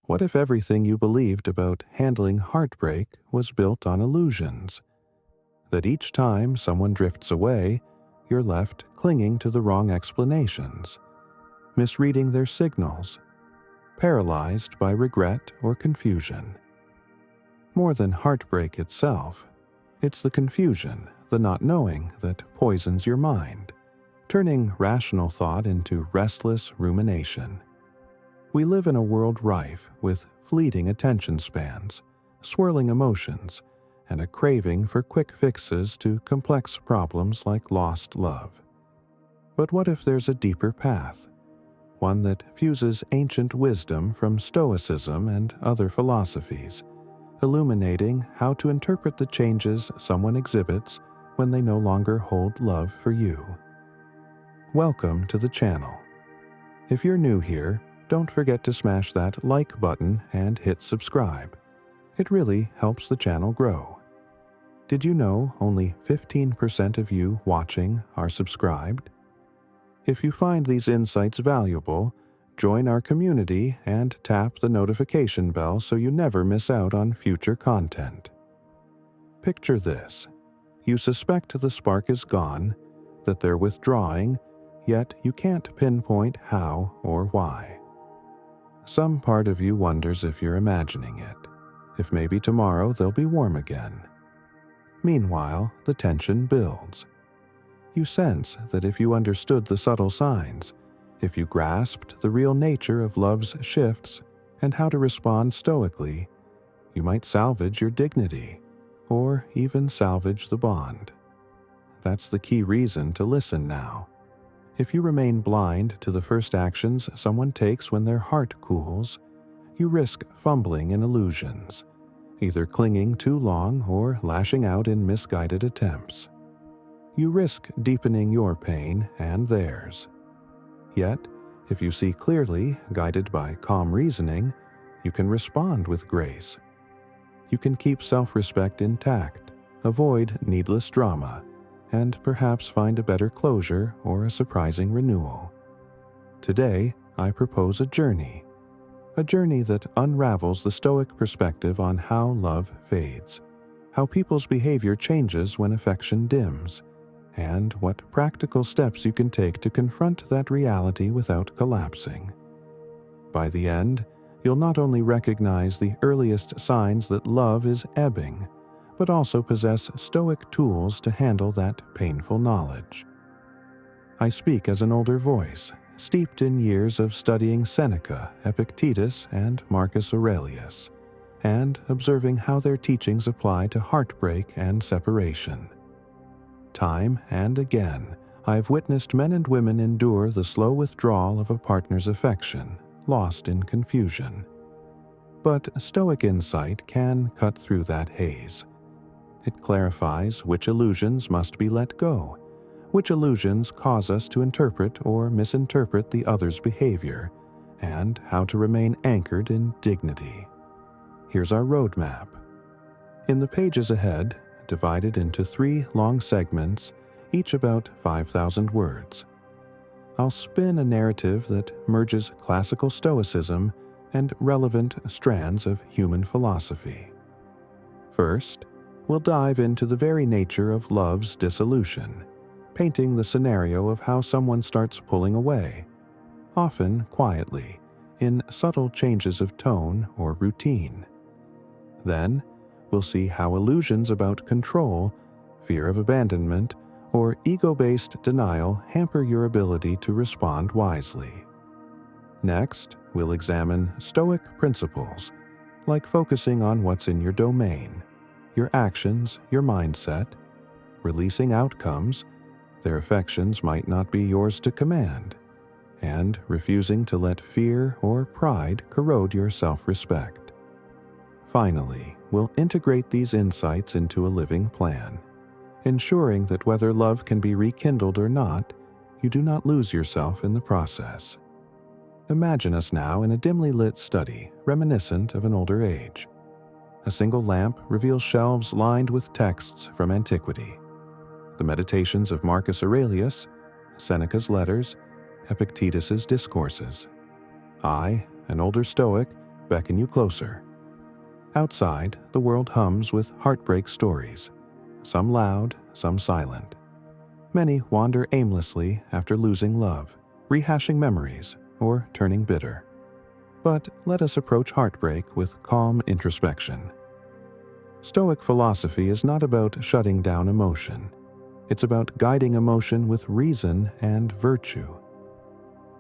What if everything you believed about handling heartbreak was built on illusions? That each time someone drifts away, you're left clinging to the wrong explanations, misreading their signals, paralyzed by regret or confusion. More than heartbreak itself, it's the confusion, the not knowing, that poisons your mind, turning rational thought into restless rumination. We live in a world rife with fleeting attention spans, swirling emotions, and a craving for quick fixes to complex problems like lost love. But what if there's a deeper path, one that fuses ancient wisdom from Stoicism and other philosophies, illuminating how to interpret the changes someone exhibits when they no longer hold love for you? Welcome to the channel. If you're new here, don't forget to smash that like button and hit subscribe. It really helps the channel grow. Did you know only 15% of you watching are subscribed? If you find these insights valuable, join our community and tap the notification bell so you never miss out on future content. Picture this. You suspect the spark is gone, that they're withdrawing, yet you can't pinpoint how or why. Some part of you wonders if you're imagining it, if maybe tomorrow they'll be warm again. Meanwhile, the tension builds. You sense that if you understood the subtle signs, if you grasped the real nature of love's shifts and how to respond stoically, you might salvage your dignity, or even salvage the bond. That's the key reason to listen now. If you remain blind to the first actions someone takes when their heart cools, you risk fumbling in illusions, either clinging too long or lashing out in misguided attempts. You risk deepening your pain and theirs. Yet, if you see clearly, guided by calm reasoning, you can respond with grace. You can keep self-respect intact, avoid needless drama, and perhaps find a better closure or a surprising renewal. Today, I propose a journey that unravels the Stoic perspective on how love fades, how people's behavior changes when affection dims, and what practical steps you can take to confront that reality without collapsing. By the end, you'll not only recognize the earliest signs that love is ebbing, but also possess Stoic tools to handle that painful knowledge. I speak as an older voice, steeped in years of studying Seneca, Epictetus, and Marcus Aurelius, and observing how their teachings apply to heartbreak and separation. Time and again, I've witnessed men and women endure the slow withdrawal of a partner's affection, lost in confusion. But Stoic insight can cut through that haze. It clarifies which illusions must be let go, which illusions cause us to interpret or misinterpret the other's behavior, and how to remain anchored in dignity. Here's our roadmap. In the pages ahead, divided into 3 long segments, each about 5,000 words, I'll spin a narrative that merges classical Stoicism and relevant strands of human philosophy. First, we'll dive into the very nature of love's dissolution, painting the scenario of how someone starts pulling away, often quietly, in subtle changes of tone or routine. Then, we'll see how illusions about control, fear of abandonment, or ego-based denial hamper your ability to respond wisely. Next, we'll examine Stoic principles, like focusing on what's in your domain, your actions, your mindset, releasing outcomes, their affections might not be yours to command, and refusing to let fear or pride corrode your self-respect. Finally, we'll integrate these insights into a living plan, ensuring that whether love can be rekindled or not, you do not lose yourself in the process. Imagine us now in a dimly lit study reminiscent of an older age. A single lamp reveals shelves lined with texts from antiquity. The meditations of Marcus Aurelius, Seneca's letters, Epictetus's discourses. I, an older Stoic, beckon you closer. Outside, the world hums with heartbreak stories, some loud, some silent. Many wander aimlessly after losing love, rehashing memories, or turning bitter. But let us approach heartbreak with calm introspection. Stoic philosophy is not about shutting down emotion. It's about guiding emotion with reason and virtue.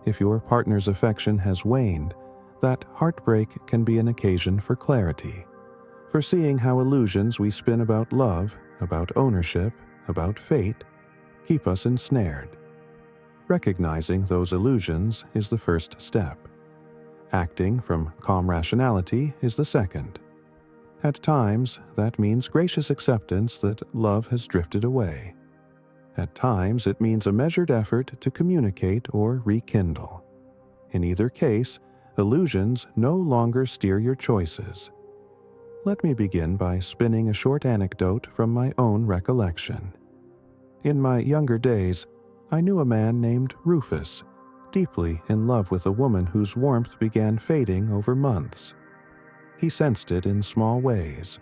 If your partner's affection has waned, that heartbreak can be an occasion for clarity, for seeing how illusions we spin about love, about ownership, about fate, keep us ensnared. Recognizing those illusions is the first step. Acting from calm rationality is the second. At times, that means gracious acceptance that love has drifted away. At times, it means a measured effort to communicate or rekindle. In either case, illusions no longer steer your choices. Let me begin by spinning a short anecdote from my own recollection. In my younger days, I knew a man named Rufus, deeply in love with a woman whose warmth began fading over months. He sensed it in small ways: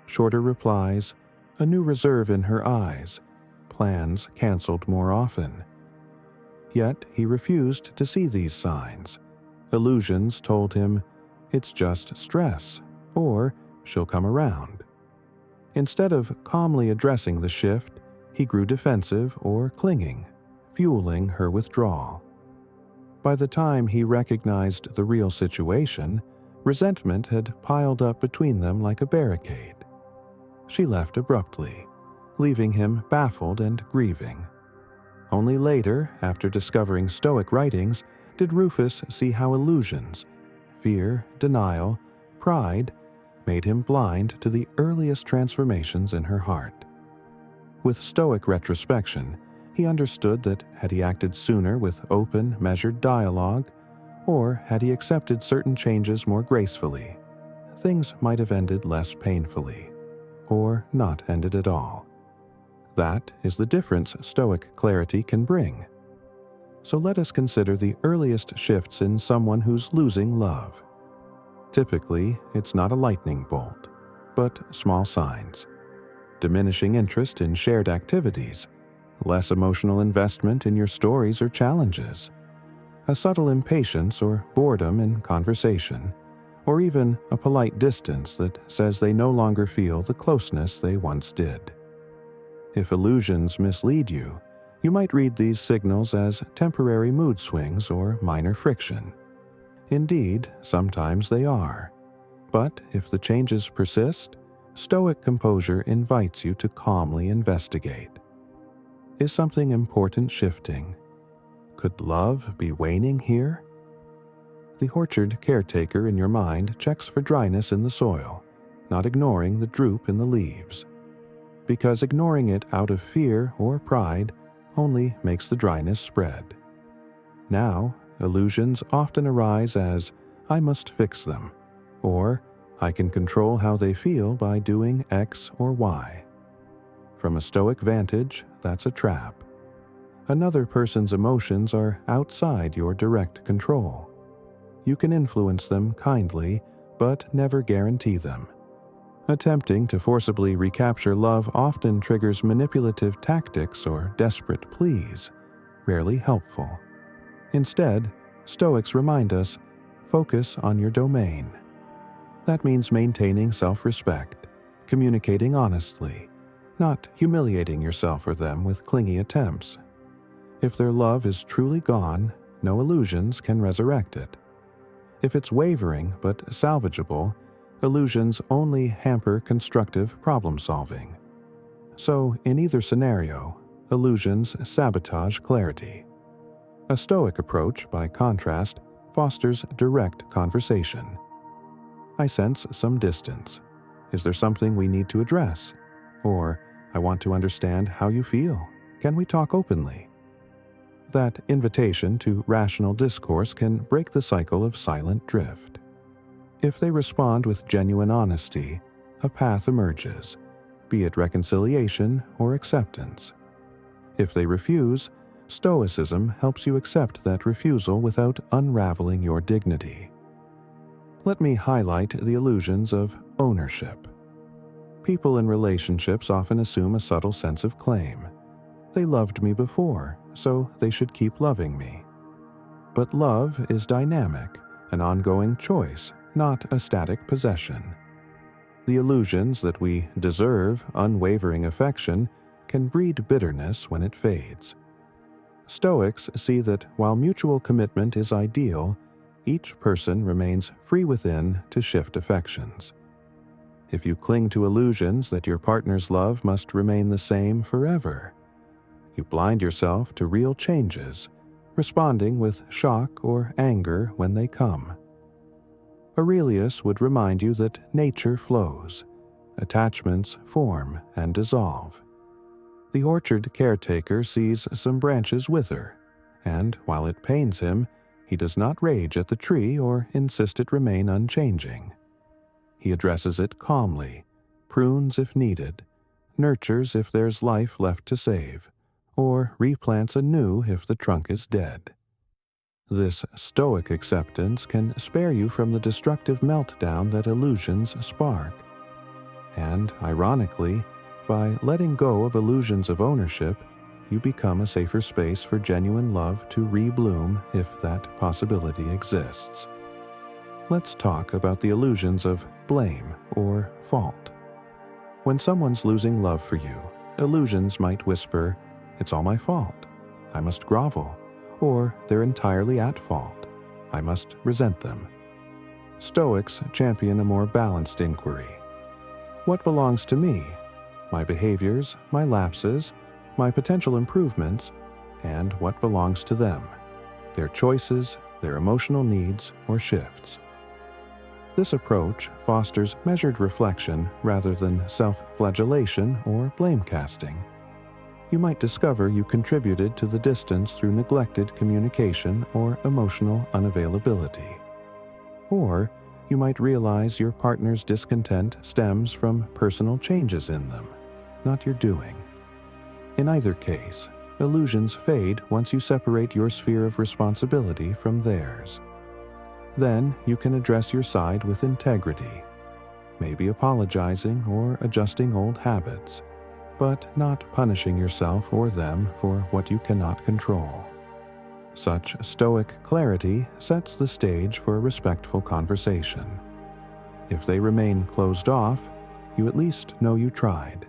shorter replies, a new reserve in her eyes, plans canceled more often. Yet he refused to see these signs. Illusions told him, it's just stress, or she'll come around. Instead of calmly addressing the shift, he grew defensive or clinging, fueling her withdrawal. By the time he recognized the real situation, resentment had piled up between them like a barricade. She left abruptly, leaving him baffled and grieving. Only later, after discovering Stoic writings, did Rufus see how illusions, fear, denial, pride, made him blind to the earliest transformations in her heart. With Stoic retrospection, he understood that had he acted sooner with open, measured dialogue, or had he accepted certain changes more gracefully, things might have ended less painfully, or not ended at all. That is the difference Stoic clarity can bring. So let us consider the earliest shifts in someone who's losing love. Typically, it's not a lightning bolt, but small signs. Diminishing interest in shared activities, less emotional investment in your stories or challenges, a subtle impatience or boredom in conversation, or even a polite distance that says they no longer feel the closeness they once did. If illusions mislead you, you might read these signals as temporary mood swings or minor friction. Indeed, sometimes they are. But if the changes persist, Stoic composure invites you to calmly investigate. Is something important shifting? Could love be waning here? The orchard caretaker in your mind checks for dryness in the soil, not ignoring the droop in the leaves. Because ignoring it out of fear or pride only makes the dryness spread. Now, illusions often arise as, I must fix them, or I can control how they feel by doing X or Y. From a Stoic vantage, that's a trap. Another person's emotions are outside your direct control. You can influence them kindly, but never guarantee them. Attempting to forcibly recapture love often triggers manipulative tactics or desperate pleas, rarely helpful. Instead, Stoics remind us, focus on your domain. That means maintaining self-respect, communicating honestly, not humiliating yourself or them with clingy attempts. If their love is truly gone, no illusions can resurrect it. If it's wavering but salvageable, illusions only hamper constructive problem-solving. So, in either scenario, illusions sabotage clarity. A Stoic approach, by contrast, fosters direct conversation. I sense some distance. Is there something we need to address? Or, I want to understand how you feel. Can we talk openly? That invitation to rational discourse can break the cycle of silent drift. If they respond with genuine honesty, a path emerges, be it reconciliation or acceptance. If they refuse, Stoicism helps you accept that refusal without unraveling your dignity. Let me highlight the illusions of ownership. People in relationships often assume a subtle sense of claim. They loved me before, so they should keep loving me. But love is dynamic, an ongoing choice, not a static possession. The illusions that we deserve unwavering affection can breed bitterness when it fades. Stoics see that while mutual commitment is ideal, each person remains free within to shift affections. If you cling to illusions that your partner's love must remain the same forever, you blind yourself to real changes, responding with shock or anger when they come. Aurelius would remind you that nature flows, attachments form and dissolve. The orchard caretaker sees some branches wither, and while it pains him, he does not rage at the tree or insist it remain unchanging. He addresses it calmly, prunes if needed, nurtures if there's life left to save, or replants anew if the trunk is dead. This Stoic acceptance can spare you from the destructive meltdown that illusions spark. And, ironically, by letting go of illusions of ownership, you become a safer space for genuine love to rebloom if that possibility exists. Let's talk about the illusions of blame or fault. When someone's losing love for you, illusions might whisper, "It's all my fault. I must grovel," or "They're entirely at fault. I must resent them." Stoics champion a more balanced inquiry. What belongs to me? My behaviors, my lapses, my potential improvements, and what belongs to them? Their choices, their emotional needs or shifts. This approach fosters measured reflection rather than self-flagellation or blame-casting. You might discover you contributed to the distance through neglected communication or emotional unavailability. Or you might realize your partner's discontent stems from personal changes in them, not your doing. In either case, illusions fade once you separate your sphere of responsibility from theirs. Then you can address your side with integrity, maybe apologizing or adjusting old habits, but not punishing yourself or them for what you cannot control. Such Stoic clarity sets the stage for a respectful conversation. If they remain closed off, you at least know you tried,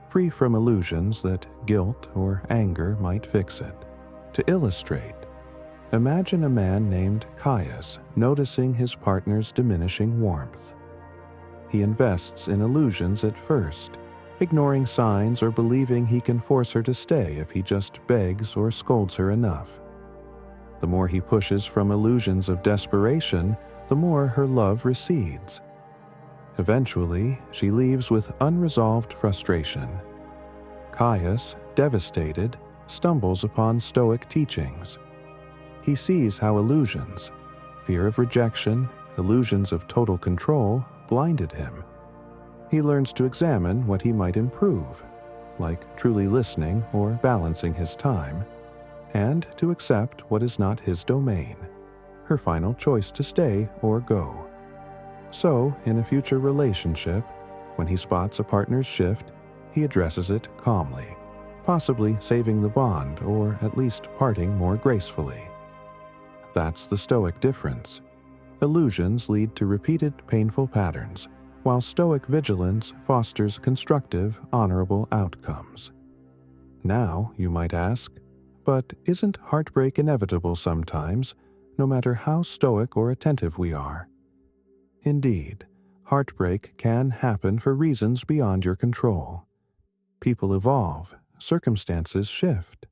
free from illusions that guilt or anger might fix it. To illustrate, imagine a man named Caius noticing his partner's diminishing warmth. He invests in illusions at first, ignoring signs or believing he can force her to stay if he just begs or scolds her enough. The more he pushes from illusions of desperation, the more her love recedes. Eventually, she leaves with unresolved frustration. Caius, devastated, stumbles upon Stoic teachings. He sees how illusions, fear of rejection, illusions of total control, blinded him. He learns to examine what he might improve, like truly listening or balancing his time, and to accept what is not his domain, her final choice to stay or go. So, in a future relationship, when he spots a partner's shift, he addresses it calmly, possibly saving the bond or at least parting more gracefully. That's the Stoic difference. Illusions lead to repeated painful patterns, while Stoic vigilance fosters constructive, honorable outcomes. Now, you might ask, but isn't heartbreak inevitable sometimes, no matter how Stoic or attentive we are? Indeed, heartbreak can happen for reasons beyond your control. People evolve, circumstances shift.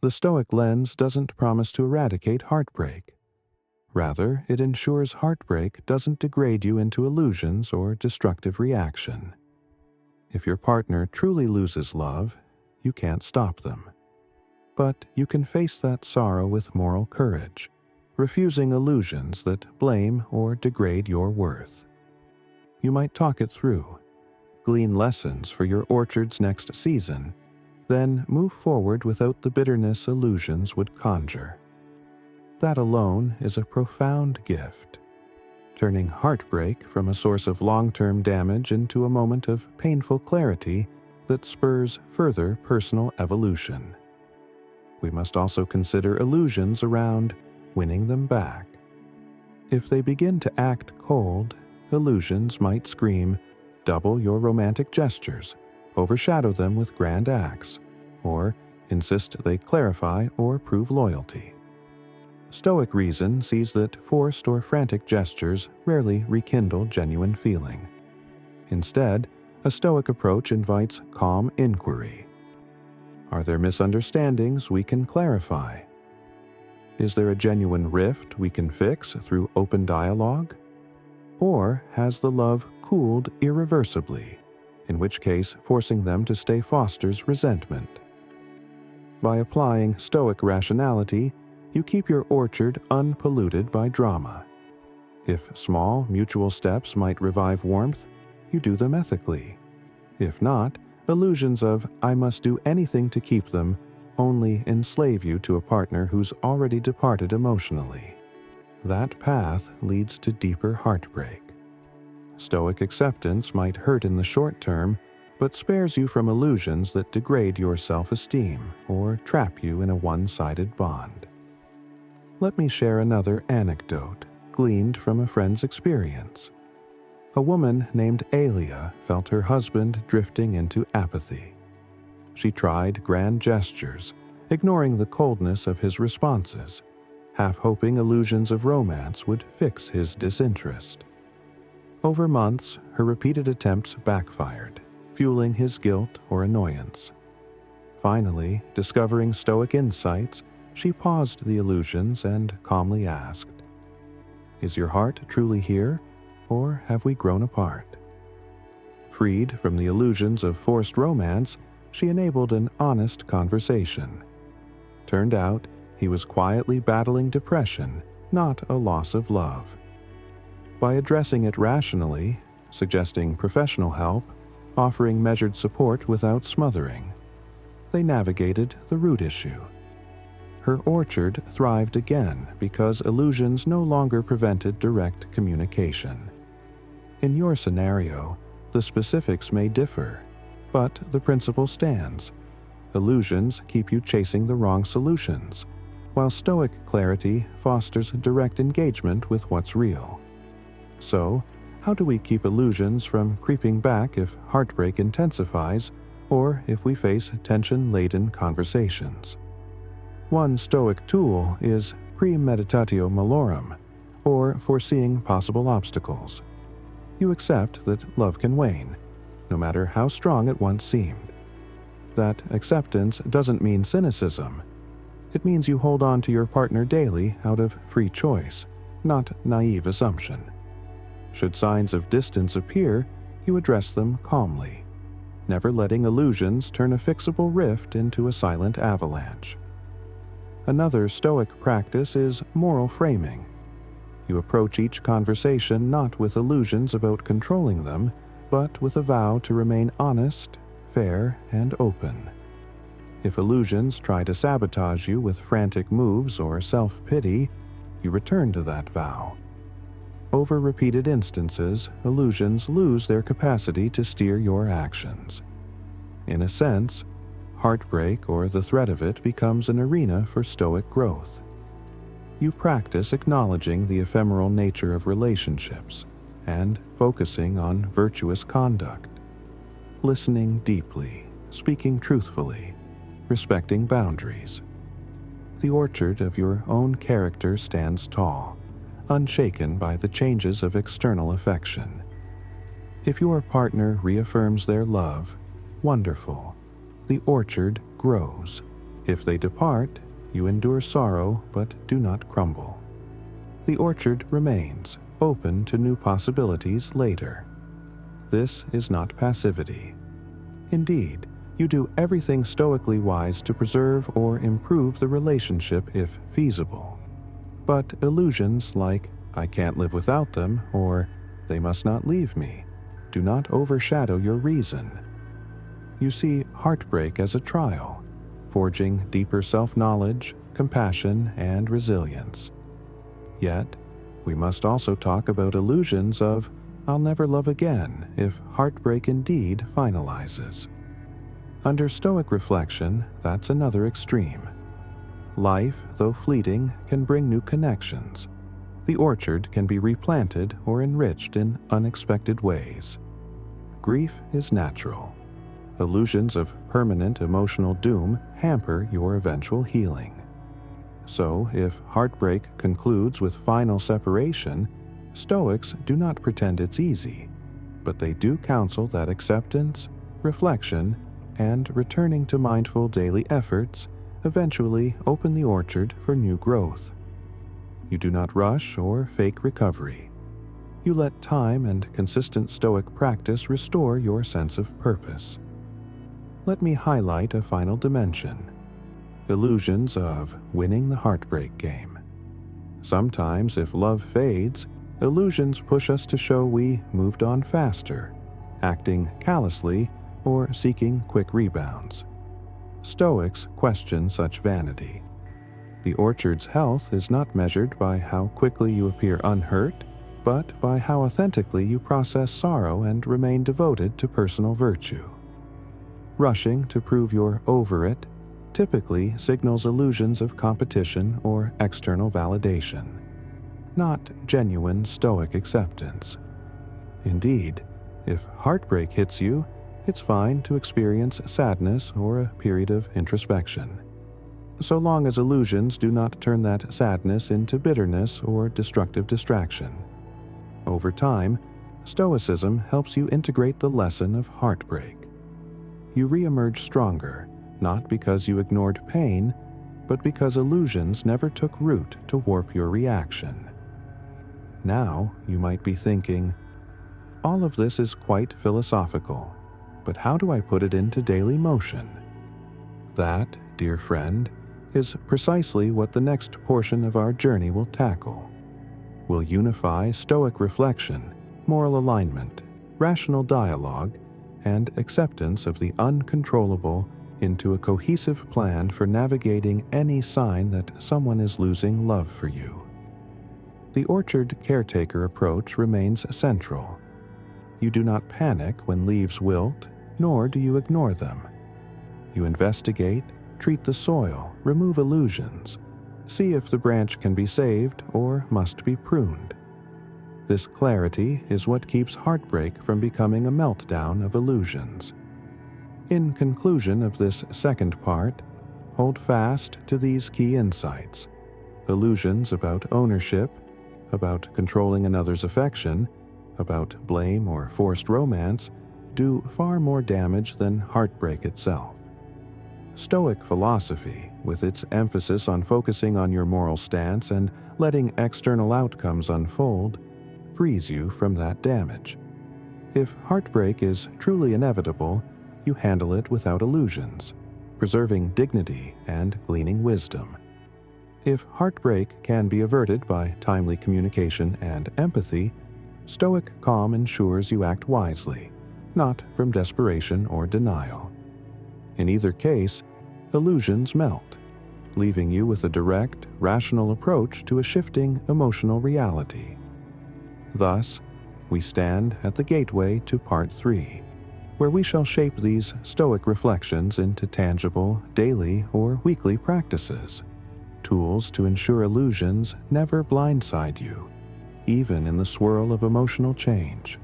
The Stoic lens doesn't promise to eradicate heartbreak. Rather, it ensures heartbreak doesn't degrade you into illusions or destructive reaction. If your partner truly loses love, you can't stop them. But you can face that sorrow with moral courage, refusing illusions that blame or degrade your worth. You might talk it through, glean lessons for your orchard's next season, then move forward without the bitterness illusions would conjure. That alone is a profound gift. turning heartbreak from a source of long-term damage into a moment of painful clarity that spurs further personal evolution. We must also consider illusions around winning them back. If they begin to act cold, illusions might scream, double your romantic gestures, overshadow them with grand acts, or insist they clarify or prove loyalty. Stoic reason sees that forced or frantic gestures rarely rekindle genuine feeling. Instead, a Stoic approach invites calm inquiry. Are there misunderstandings we can clarify? Is there a genuine rift we can fix through open dialogue? Or has the love cooled irreversibly, in which case forcing them to stay fosters resentment? By applying Stoic rationality, you keep your orchard unpolluted by drama. If small, mutual steps might revive warmth, you do them ethically. If not, illusions of "I must do anything to keep them" only enslave you to a partner who's already departed emotionally. That path leads to deeper heartbreak. Stoic acceptance might hurt in the short term, but spares you from illusions that degrade your self-esteem or trap you in a one-sided bond. Let me share another anecdote, gleaned from a friend's experience. A woman named Alia felt her husband drifting into apathy. She tried grand gestures, ignoring the coldness of his responses, half hoping illusions of romance would fix his disinterest. Over months, her repeated attempts backfired, fueling his guilt or annoyance. Finally, discovering Stoic insights, she paused the illusions and calmly asked, "Is your heart truly here, or have we grown apart?" Freed from the illusions of forced romance, she enabled an honest conversation. Turned out, he was quietly battling depression, not a loss of love. By addressing it rationally, suggesting professional help, offering measured support without smothering, they navigated the root issue. Her orchard thrived again because illusions no longer prevented direct communication. In your scenario, the specifics may differ, but the principle stands. Illusions keep you chasing the wrong solutions, while Stoic clarity fosters direct engagement with what's real. So, how do we keep illusions from creeping back if heartbreak intensifies or if we face tension-laden conversations? One Stoic tool is premeditatio malorum, or foreseeing possible obstacles. You accept that love can wane, no matter how strong it once seemed. That acceptance doesn't mean cynicism. It means you hold on to your partner daily out of free choice, not naive assumption. Should signs of distance appear, you address them calmly, never letting illusions turn a fixable rift into a silent avalanche. Another Stoic practice is moral framing. You approach each conversation not with illusions about controlling them, but with a vow to remain honest, fair, and open. If illusions try to sabotage you with frantic moves or self-pity, you return to that vow. Over repeated instances, illusions lose their capacity to steer your actions. In a sense, heartbreak or the threat of it becomes an arena for Stoic growth. You practice acknowledging the ephemeral nature of relationships and focusing on virtuous conduct, listening deeply, speaking truthfully, respecting boundaries. The orchard of your own character stands tall, unshaken by the changes of external affection. If your partner reaffirms their love, wonderful. The orchard grows. If they depart, you endure sorrow but do not crumble. The orchard remains, open to new possibilities later. This is not passivity. Indeed, you do everything stoically wise to preserve or improve the relationship if feasible. But illusions like "I can't live without them" or "they must not leave me" do not overshadow your reason. You see heartbreak as a trial, forging deeper self-knowledge, compassion, and resilience. Yet, We must also talk about illusions of "I'll never love again" if heartbreak indeed finalizes. Under Stoic reflection, that's another extreme. Life, though fleeting, can bring new connections. The orchard can be replanted or enriched in unexpected ways. Grief is natural. Illusions of permanent emotional doom hamper your eventual healing. So, if heartbreak concludes with final separation, Stoics do not pretend it's easy, but they do counsel that acceptance, reflection, and returning to mindful daily efforts eventually open the orchard for new growth. You do not rush or fake recovery. You let time and consistent Stoic practice restore your sense of purpose. Let me highlight a final dimension: illusions of winning the heartbreak game. Sometimes, if love fades, illusions push us to show we moved on faster, acting callously or seeking quick rebounds. Stoics question such vanity. The orchard's health is not measured by how quickly you appear unhurt, but by how authentically you process sorrow and remain devoted to personal virtue. Rushing to prove you're over it typically signals illusions of competition or external validation, not genuine Stoic acceptance. Indeed, if heartbreak hits you, it's fine to experience sadness or a period of introspection, so long as illusions do not turn that sadness into bitterness or destructive distraction. Over time, Stoicism helps you integrate the lesson of heartbreak. You re-emerge stronger, not because you ignored pain, but because illusions never took root to warp your reaction. Now, you might be thinking, all of this is quite philosophical, but how do I put it into daily motion? That, dear friend, is precisely what the next portion of our journey will tackle. We'll unify Stoic reflection, moral alignment, rational dialogue, and acceptance of the uncontrollable into a cohesive plan for navigating any sign that someone is losing love for you. The orchard caretaker approach remains central. You do not panic when leaves wilt, nor do you ignore them. You investigate, treat the soil, remove illusions, see if the branch can be saved or must be pruned. This clarity is what keeps heartbreak from becoming a meltdown of illusions. In conclusion of this second part, hold fast to these key insights. Illusions about ownership, about controlling another's affection, about blame or forced romance do far more damage than heartbreak itself. Stoic philosophy, with its emphasis on focusing on your moral stance and letting external outcomes unfold, frees you from that damage. If heartbreak is truly inevitable, you handle it without illusions, preserving dignity and gleaning wisdom. If heartbreak can be averted by timely communication and empathy, Stoic calm ensures you act wisely, not from desperation or denial. In either case, illusions melt, leaving you with a direct, rational approach to a shifting emotional reality. Thus, we stand at the gateway to Part 3, where we shall shape these Stoic reflections into tangible, daily or weekly practices, tools to ensure illusions never blindside you, even in the swirl of emotional change.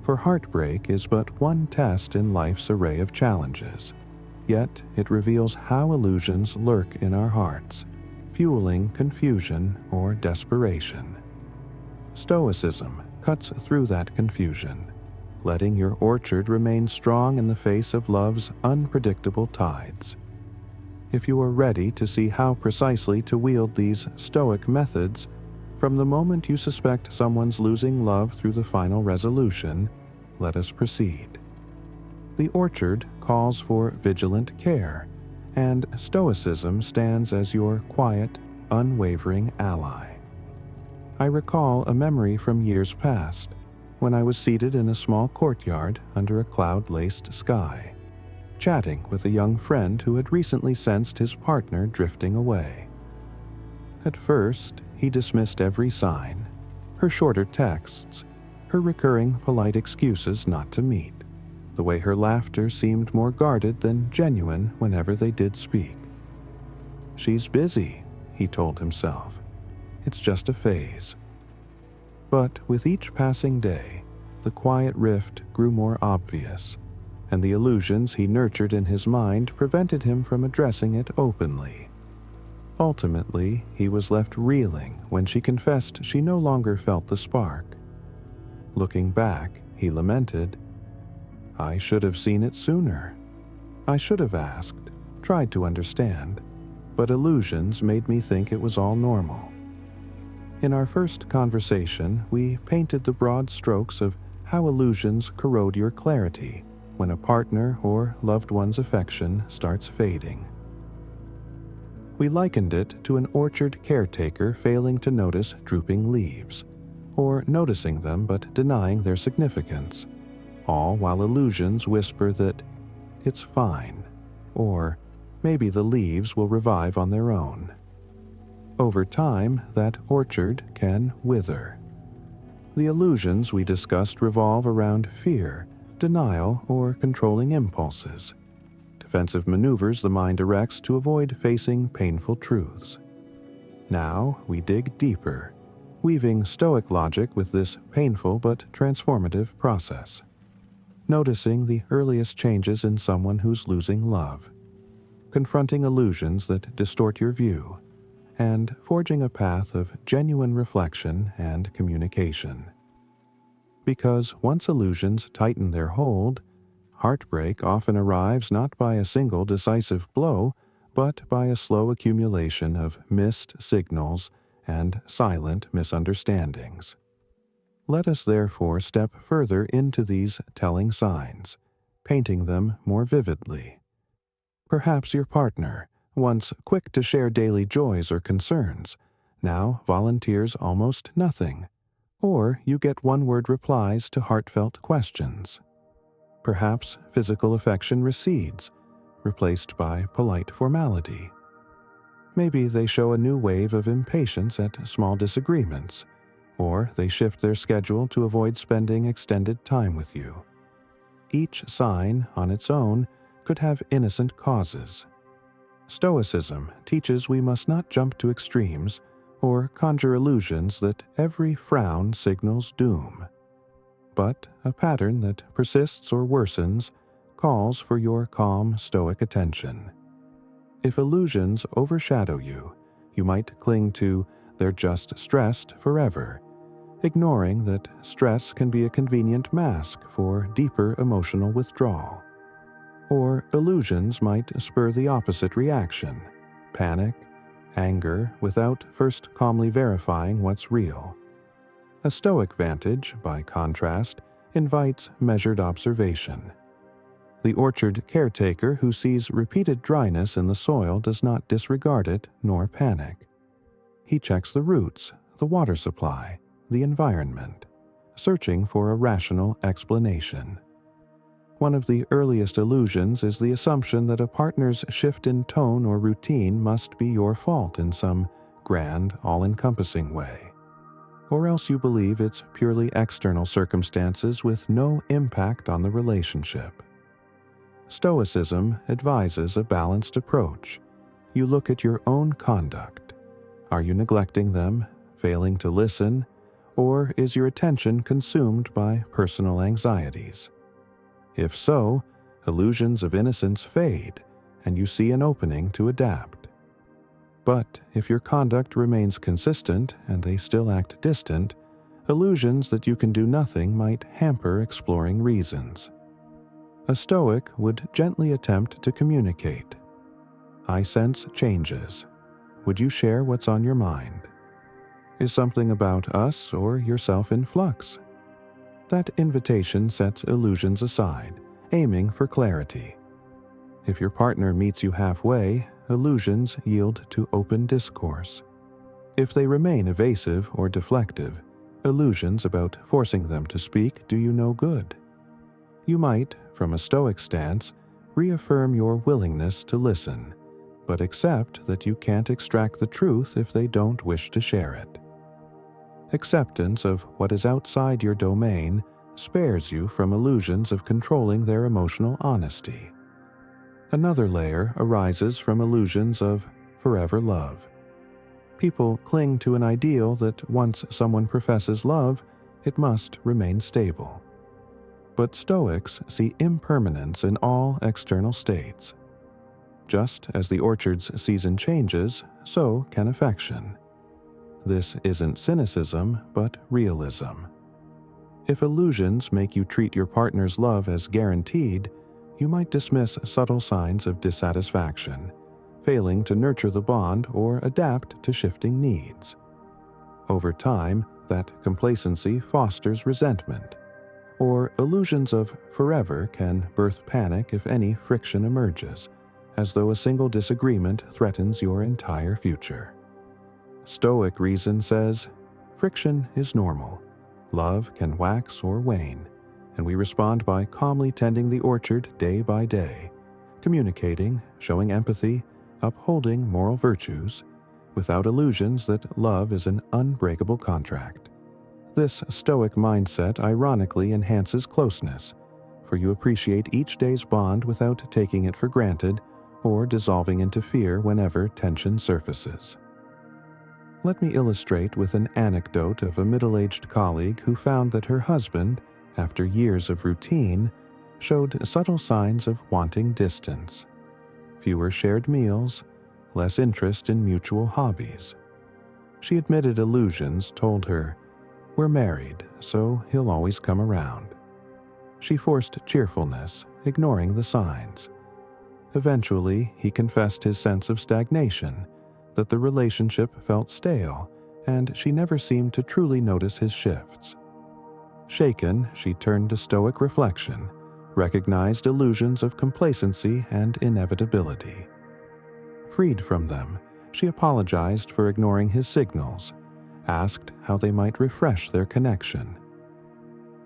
For heartbreak is but one test in life's array of challenges, yet it reveals how illusions lurk in our hearts, fueling confusion or desperation. Stoicism cuts through that confusion, letting your orchard remain strong in the face of love's unpredictable tides. If you are ready to see how precisely to wield these Stoic methods, from the moment you suspect someone's losing love through the final resolution, let us proceed. The orchard calls for vigilant care, and Stoicism stands as your quiet, unwavering ally. I recall a memory from years past, when I was seated in a small courtyard under a cloud-laced sky, chatting with a young friend who had recently sensed his partner drifting away. At first, he dismissed every sign, her shorter texts, her recurring polite excuses not to meet, the way her laughter seemed more guarded than genuine whenever they did speak. "She's busy," he told himself. "It's just a phase." But with each passing day, the quiet rift grew more obvious, and the illusions he nurtured in his mind prevented him from addressing it openly. Ultimately, he was left reeling when she confessed she no longer felt the spark. Looking back, he lamented, "I should have seen it sooner. I should have asked, tried to understand, but illusions made me think it was all normal." In our first conversation, we painted the broad strokes of how illusions corrode your clarity when a partner or loved one's affection starts fading. We likened it to an orchard caretaker failing to notice drooping leaves, or noticing them but denying their significance, all while illusions whisper that it's fine, or maybe the leaves will revive on their own. Over time, that orchard can wither. The illusions we discussed revolve around fear, denial, or controlling impulses, defensive maneuvers the mind erects to avoid facing painful truths. Now we dig deeper, weaving Stoic logic with this painful but transformative process, noticing the earliest changes in someone who's losing love, confronting illusions that distort your view, and forging a path of genuine reflection and communication. Because once illusions tighten their hold, heartbreak often arrives not by a single decisive blow, but by a slow accumulation of missed signals and silent misunderstandings. Let us therefore step further into these telling signs, painting them more vividly. Perhaps your partner, once quick to share daily joys or concerns, now volunteers almost nothing, or you get one-word replies to heartfelt questions. Perhaps physical affection recedes, replaced by polite formality. Maybe they show a new wave of impatience at small disagreements, or they shift their schedule to avoid spending extended time with you. Each sign, on its own, could have innocent causes. Stoicism teaches we must not jump to extremes or conjure illusions that every frown signals doom. But a pattern that persists or worsens calls for your calm, stoic attention. If illusions overshadow you, you might cling to "they're just stressed" forever, ignoring that stress can be a convenient mask for deeper emotional withdrawal. Or illusions might spur the opposite reaction, panic, anger, without first calmly verifying what's real. A Stoic vantage, by contrast, invites measured observation. The orchard caretaker who sees repeated dryness in the soil does not disregard it nor panic. He checks the roots, the water supply, the environment, searching for a rational explanation. One of the earliest illusions is the assumption that a partner's shift in tone or routine must be your fault in some grand, all-encompassing way. Or else you believe it's purely external circumstances with no impact on the relationship. Stoicism advises a balanced approach. You look at your own conduct. Are you neglecting them, failing to listen, or is your attention consumed by personal anxieties? If so, illusions of innocence fade, and you see an opening to adapt. But if your conduct remains consistent and they still act distant, illusions that you can do nothing might hamper exploring reasons. A Stoic would gently attempt to communicate. "I sense changes. Would you share what's on your mind? Is something about us or yourself in flux?" That invitation sets illusions aside, aiming for clarity. If your partner meets you halfway, illusions yield to open discourse. If they remain evasive or deflective, illusions about forcing them to speak do you no good. You might, from a Stoic stance, reaffirm your willingness to listen, but accept that you can't extract the truth if they don't wish to share it. Acceptance of what is outside your domain spares you from illusions of controlling their emotional honesty. Another layer arises from illusions of forever love. People cling to an ideal that once someone professes love, it must remain stable. But Stoics see impermanence in all external states. Just as the orchard's season changes, so can affection. This isn't cynicism, but realism. If illusions make you treat your partner's love as guaranteed, you might dismiss subtle signs of dissatisfaction, failing to nurture the bond or adapt to shifting needs. Over time, that complacency fosters resentment, or illusions of forever can birth panic if any friction emerges, as though a single disagreement threatens your entire future. Stoic reason says, friction is normal. Love can wax or wane, and we respond by calmly tending the orchard day by day, communicating, showing empathy, upholding moral virtues, without illusions that love is an unbreakable contract. This Stoic mindset ironically enhances closeness, for you appreciate each day's bond without taking it for granted or dissolving into fear whenever tension surfaces. Let me illustrate with an anecdote of a middle-aged colleague who found that her husband, after years of routine, showed subtle signs of wanting distance. Fewer shared meals, less interest in mutual hobbies. She admitted illusions told her, "We're married, so he'll always come around." She forced cheerfulness, ignoring the signs. Eventually, he confessed his sense of stagnation, that the relationship felt stale, and she never seemed to truly notice his shifts. Shaken, she turned to Stoic reflection, recognized illusions of complacency and inevitability. Freed from them, she apologized for ignoring his signals, asked how they might refresh their connection.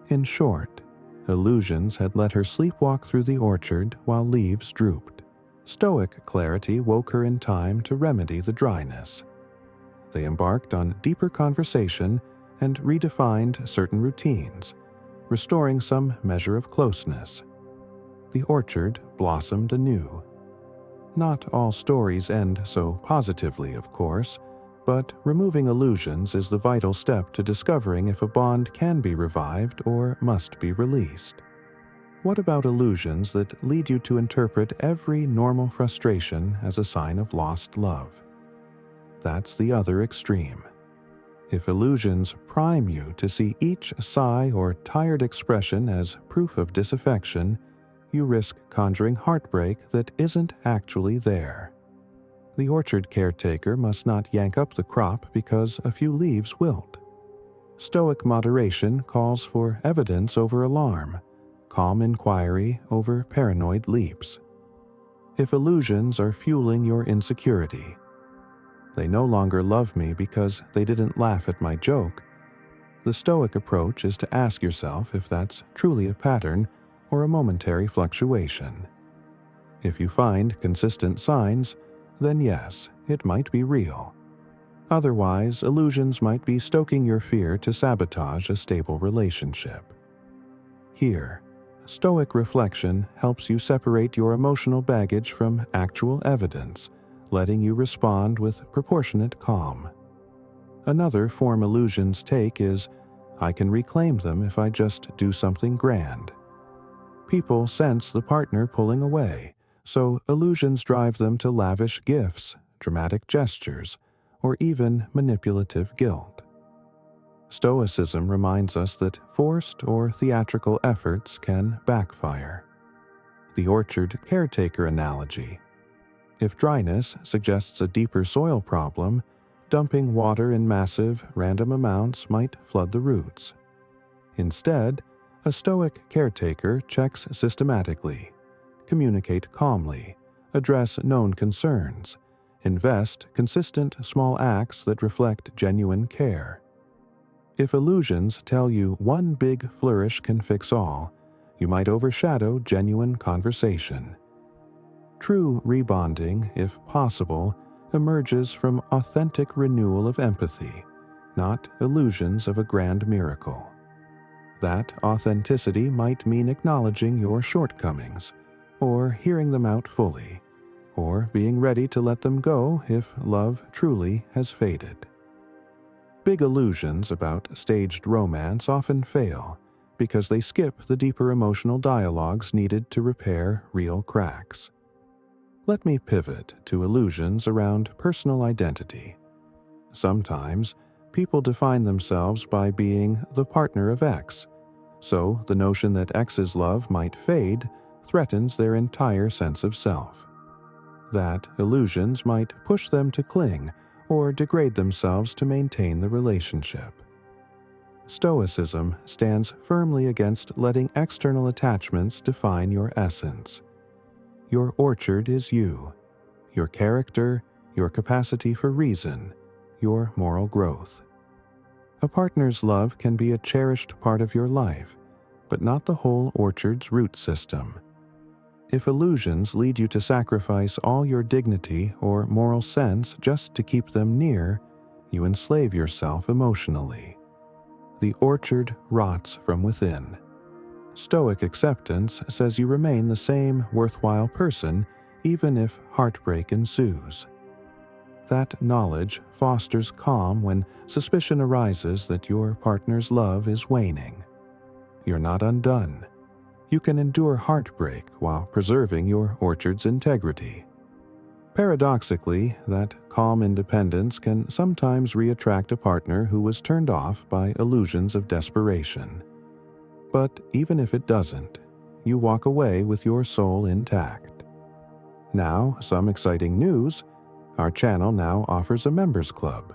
In short, illusions had let her sleepwalk through the orchard while leaves drooped. Stoic clarity woke her in time to remedy the dryness. They embarked on deeper conversation and redefined certain routines, restoring some measure of closeness. The orchard blossomed anew. Not all stories end so positively, of course, but removing illusions is the vital step to discovering if a bond can be revived or must be released. What about illusions that lead you to interpret every normal frustration as a sign of lost love? That's the other extreme. If illusions prime you to see each sigh or tired expression as proof of disaffection, you risk conjuring heartbreak that isn't actually there. The orchard caretaker must not yank up the crop because a few leaves wilt. Stoic moderation calls for evidence over alarm, calm inquiry over paranoid leaps. If illusions are fueling your insecurity, they no longer love me because they didn't laugh at my joke, the Stoic approach is to ask yourself if that's truly a pattern or a momentary fluctuation. If you find consistent signs, then yes, it might be real. Otherwise, illusions might be stoking your fear to sabotage a stable relationship. Here, Stoic reflection helps you separate your emotional baggage from actual evidence, letting you respond with proportionate calm. Another form illusions take is, I can reclaim them if I just do something grand. People sense the partner pulling away, so illusions drive them to lavish gifts, dramatic gestures, or even manipulative guilt. Stoicism reminds us that forced or theatrical efforts can backfire. The orchard caretaker analogy. If dryness suggests a deeper soil problem, dumping water in massive, random amounts might flood the roots. Instead, a Stoic caretaker checks systematically, communicate calmly, address known concerns, invest consistent small acts that reflect genuine care. If illusions tell you one big flourish can fix all, you might overshadow genuine conversation. True rebonding, if possible, emerges from authentic renewal of empathy, not illusions of a grand miracle. That authenticity might mean acknowledging your shortcomings, or hearing them out fully, or being ready to let them go if love truly has faded. Big illusions about staged romance often fail because they skip the deeper emotional dialogues needed to repair real cracks. Let me pivot to illusions around personal identity. Sometimes, people define themselves by being the partner of X, so the notion that X's love might fade threatens their entire sense of self. That illusions might push them to cling or degrade themselves to maintain the relationship. Stoicism stands firmly against letting external attachments define your essence. Your orchard is you, your character, your capacity for reason, your moral growth. A partner's love can be a cherished part of your life, but not the whole orchard's root system. If illusions lead you to sacrifice all your dignity or moral sense just to keep them near, you enslave yourself emotionally. The orchard rots from within. Stoic acceptance says you remain the same worthwhile person even if heartbreak ensues. That knowledge fosters calm when suspicion arises that your partner's love is waning. You're not undone. You can endure heartbreak while preserving your orchard's integrity. Paradoxically, that calm independence can sometimes re-attract a partner who was turned off by illusions of desperation. But even if it doesn't, you walk away with your soul intact. Now, some exciting news. Our channel now offers a members club.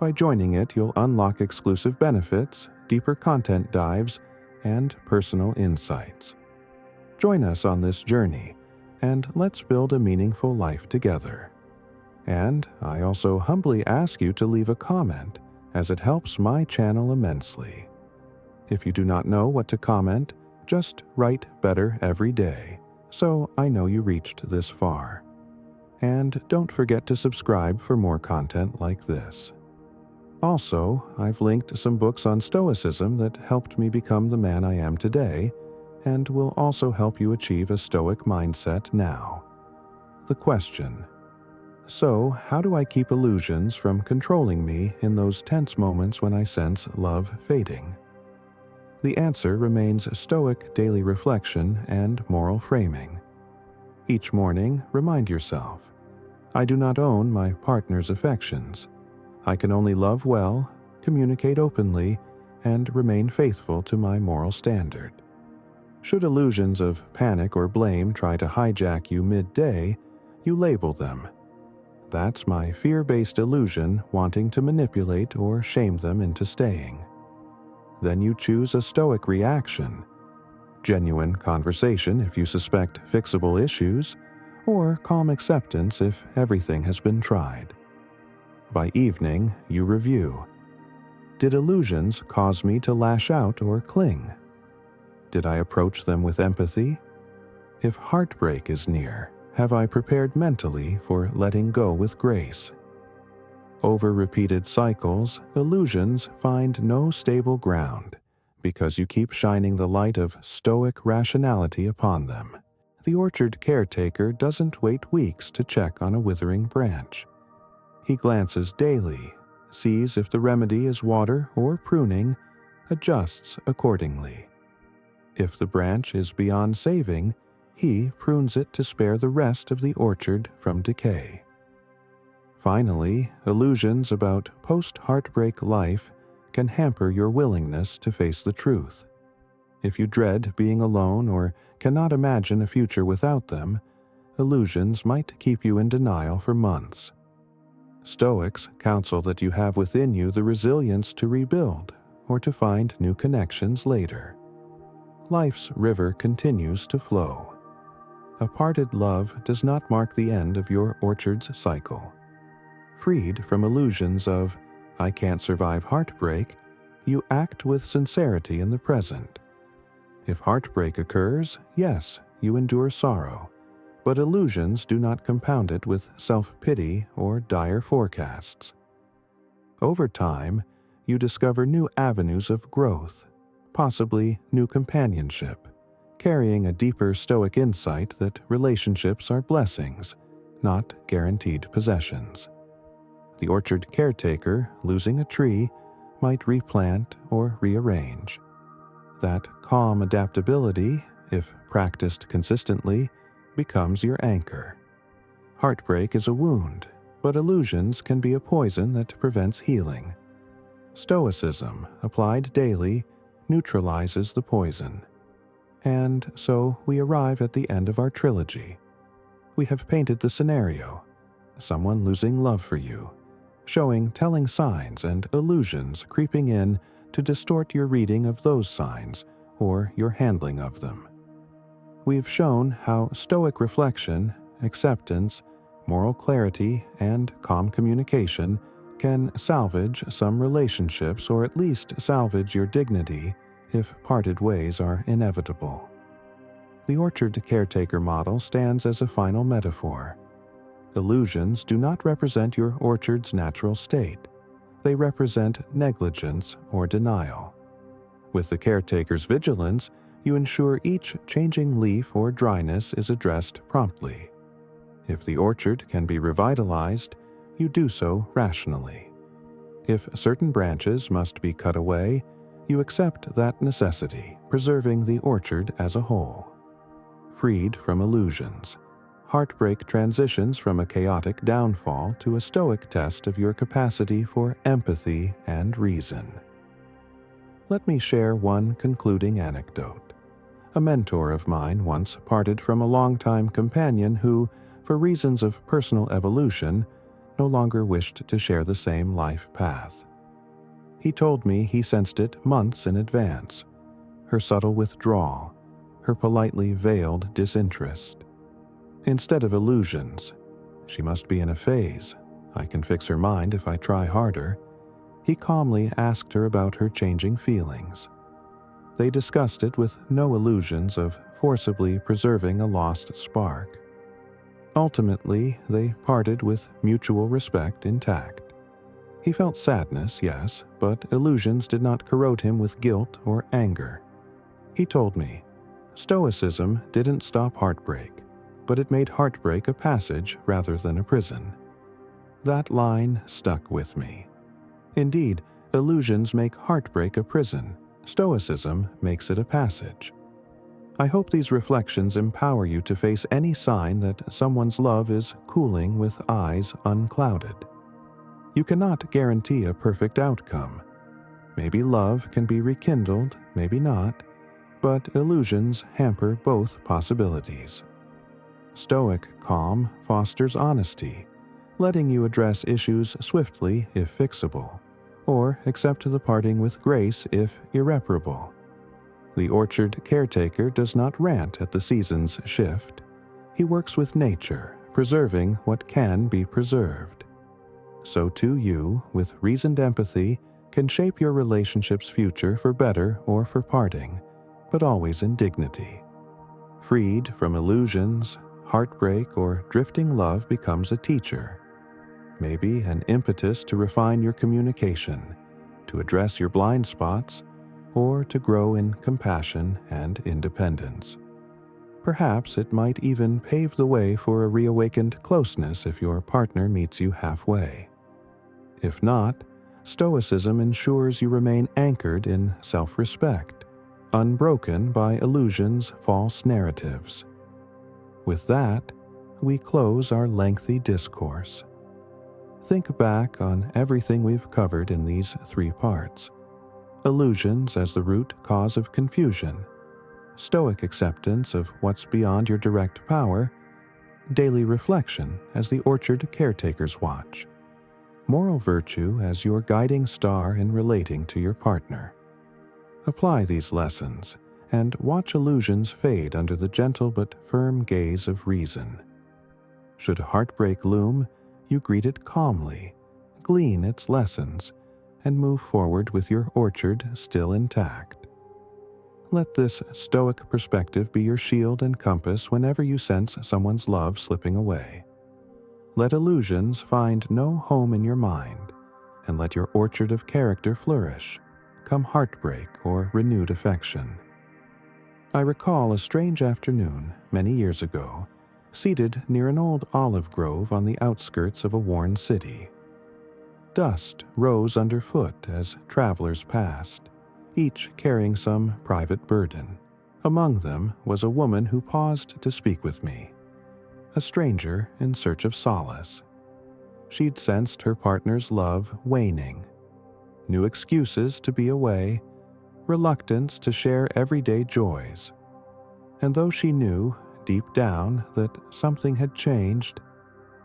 By joining it, you'll unlock exclusive benefits, deeper content dives, and personal insights. Join us on this journey, and let's build a meaningful life together. And I also humbly ask you to leave a comment, as it helps my channel immensely. If you do not know what to comment, just write better every day, so I know you reached this far. And don't forget to subscribe for more content like this. Also, I've linked some books on Stoicism that helped me become the man I am today, and will also help you achieve a Stoic mindset now. The question: so, how do I keep illusions from controlling me in those tense moments when I sense love fading? The answer remains Stoic daily reflection and moral framing. Each morning, remind yourself, I do not own my partner's affections. I can only love well, communicate openly, and remain faithful to my moral standard. Should illusions of panic or blame try to hijack you midday, you label them. That's my fear-based illusion wanting to manipulate or shame them into staying. Then you choose a Stoic reaction. Genuine conversation if you suspect fixable issues, or calm acceptance if everything has been tried. By evening, you review. Did illusions cause me to lash out or cling? Did I approach them with empathy? If heartbreak is near, have I prepared mentally for letting go with grace? Over repeated cycles, illusions find no stable ground because you keep shining the light of Stoic rationality upon them. The orchard caretaker doesn't wait weeks to check on a withering branch. He glances daily, sees if the remedy is water or pruning, adjusts accordingly. If the branch is beyond saving, he prunes it to spare the rest of the orchard from decay. Finally, illusions about post-heartbreak life can hamper your willingness to face the truth. If you dread being alone or cannot imagine a future without them, illusions might keep you in denial for months. Stoics counsel that you have within you the resilience to rebuild or to find new connections later. Life's river continues to flow. A parted love does not mark the end of your orchard's cycle. Freed from illusions of, I can't survive heartbreak, you act with sincerity in the present. If heartbreak occurs, yes, you endure sorrow, but illusions do not compound it with self-pity or dire forecasts. Over time, you discover new avenues of growth, possibly new companionship, carrying a deeper Stoic insight that relationships are blessings, not guaranteed possessions. The orchard caretaker, losing a tree, might replant or rearrange. That calm adaptability, if practiced consistently, becomes your anchor. Heartbreak is a wound, but illusions can be a poison that prevents healing. Stoicism, applied daily, neutralizes the poison. And so we arrive at the end of our trilogy. We have painted the scenario: someone losing love for you, showing telling signs and illusions creeping in to distort your reading of those signs or your handling of them. We've shown how Stoic reflection, acceptance, moral clarity, and calm communication can salvage some relationships, or at least salvage your dignity if parted ways are inevitable. The orchard caretaker model stands as a final metaphor. Illusions do not represent your orchard's natural state. They represent negligence or denial. With the caretaker's vigilance, you ensure each changing leaf or dryness is addressed promptly. If the orchard can be revitalized, you do so rationally. If certain branches must be cut away, you accept that necessity, preserving the orchard as a whole. Freed from illusions, heartbreak transitions from a chaotic downfall to a Stoic test of your capacity for empathy and reason. Let me share one concluding anecdote. A mentor of mine once parted from a longtime companion who, for reasons of personal evolution, no longer wished to share the same life path. He told me he sensed it months in advance: her subtle withdrawal, her politely veiled disinterest. Instead of illusions, "She must be in a phase, I can fix her mind if I try harder," he calmly asked her about her changing feelings. They discussed it with no illusions of forcibly preserving a lost spark. Ultimately, they parted with mutual respect intact. He felt sadness, yes, but illusions did not corrode him with guilt or anger. He told me, Stoicism didn't stop heartbreak, but it made heartbreak a passage rather than a prison. That line stuck with me. Indeed, illusions make heartbreak a prison. Stoicism makes it a passage. I hope these reflections empower you to face any sign that someone's love is cooling with eyes unclouded. You cannot guarantee a perfect outcome. Maybe love can be rekindled, maybe not, but illusions hamper both possibilities. Stoic calm fosters honesty, letting you address issues swiftly if fixable, or accept the parting with grace if irreparable. The orchard caretaker does not rant at the season's shift. He works with nature, preserving what can be preserved. So too you, with reasoned empathy, can shape your relationship's future for better or for parting, but always in dignity. Freed from illusions, heartbreak or drifting love becomes a teacher. Maybe an impetus to refine your communication, to address your blind spots, or to grow in compassion and independence. Perhaps it might even pave the way for a reawakened closeness if your partner meets you halfway. If not, Stoicism ensures you remain anchored in self-respect, unbroken by illusions' false narratives. With that, we close our lengthy discourse. Think back on everything we've covered in these 3 parts. Illusions as the root cause of confusion, Stoic acceptance of what's beyond your direct power, daily reflection as the orchard caretaker's watch, moral virtue as your guiding star in relating to your partner. Apply these lessons and watch illusions fade under the gentle but firm gaze of reason. Should heartbreak loom, you greet it calmly, glean its lessons, and move forward with your orchard still intact. Let this Stoic perspective be your shield and compass whenever you sense someone's love slipping away. Let illusions find no home in your mind, and let your orchard of character flourish, come heartbreak or renewed affection. I recall a strange afternoon many years ago, seated near an old olive grove on the outskirts of a worn city. Dust rose underfoot as travelers passed, each carrying some private burden. Among them was a woman who paused to speak with me, a stranger in search of solace. She'd sensed her partner's love waning, new excuses to be away, reluctance to share everyday joys. And though she knew, deep down, that something had changed,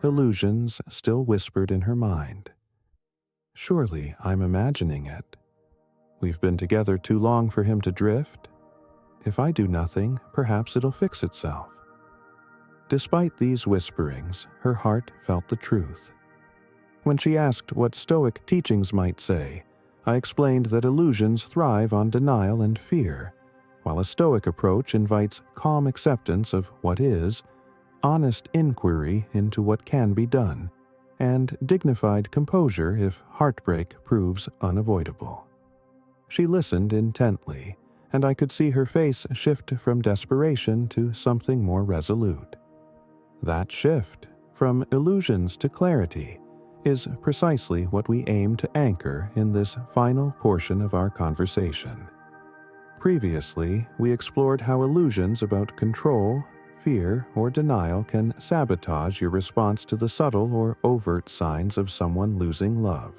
illusions still whispered in her mind. Surely I'm imagining it. We've been together too long for him to drift. If I do nothing, perhaps it'll fix itself. Despite these whisperings, her heart felt the truth. When she asked what Stoic teachings might say, I explained that illusions thrive on denial and fear, while a Stoic approach invites calm acceptance of what is, honest inquiry into what can be done, and dignified composure if heartbreak proves unavoidable. She listened intently, and I could see her face shift from desperation to something more resolute. That shift, from illusions to clarity, is precisely what we aim to anchor in this final portion of our conversation. Previously, we explored how illusions about control, fear, or denial can sabotage your response to the subtle or overt signs of someone losing love.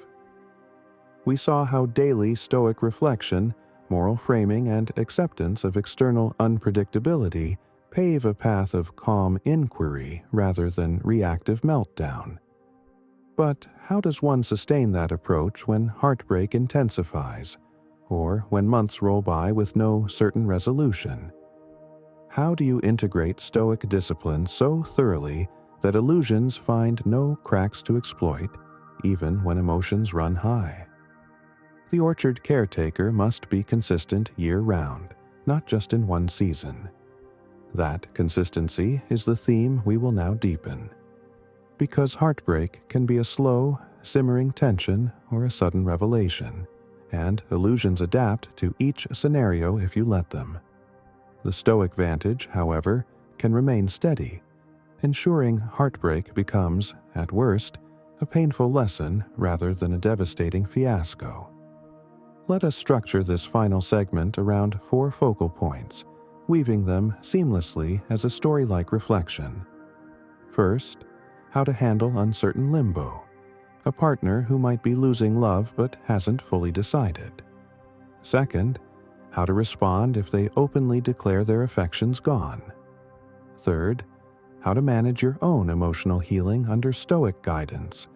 We saw how daily Stoic reflection, moral framing, and acceptance of external unpredictability pave a path of calm inquiry rather than reactive meltdown. But how does one sustain that approach when heartbreak intensifies, or when months roll by with no certain resolution? How do you integrate Stoic discipline so thoroughly that illusions find no cracks to exploit, even when emotions run high? The orchard caretaker must be consistent year-round, not just in one season. That consistency is the theme we will now deepen. Because heartbreak can be a slow, simmering tension or a sudden revelation, and illusions adapt to each scenario if you let them. The Stoic vantage, however, can remain steady, ensuring heartbreak becomes, at worst, a painful lesson rather than a devastating fiasco. Let us structure this final segment around 4 focal points, weaving them seamlessly as a story-like reflection. First, how to handle uncertain limbo, a partner who might be losing love but hasn't fully decided. Second, how to respond if they openly declare their affection's gone. Third, how to manage your own emotional healing under Stoic guidance,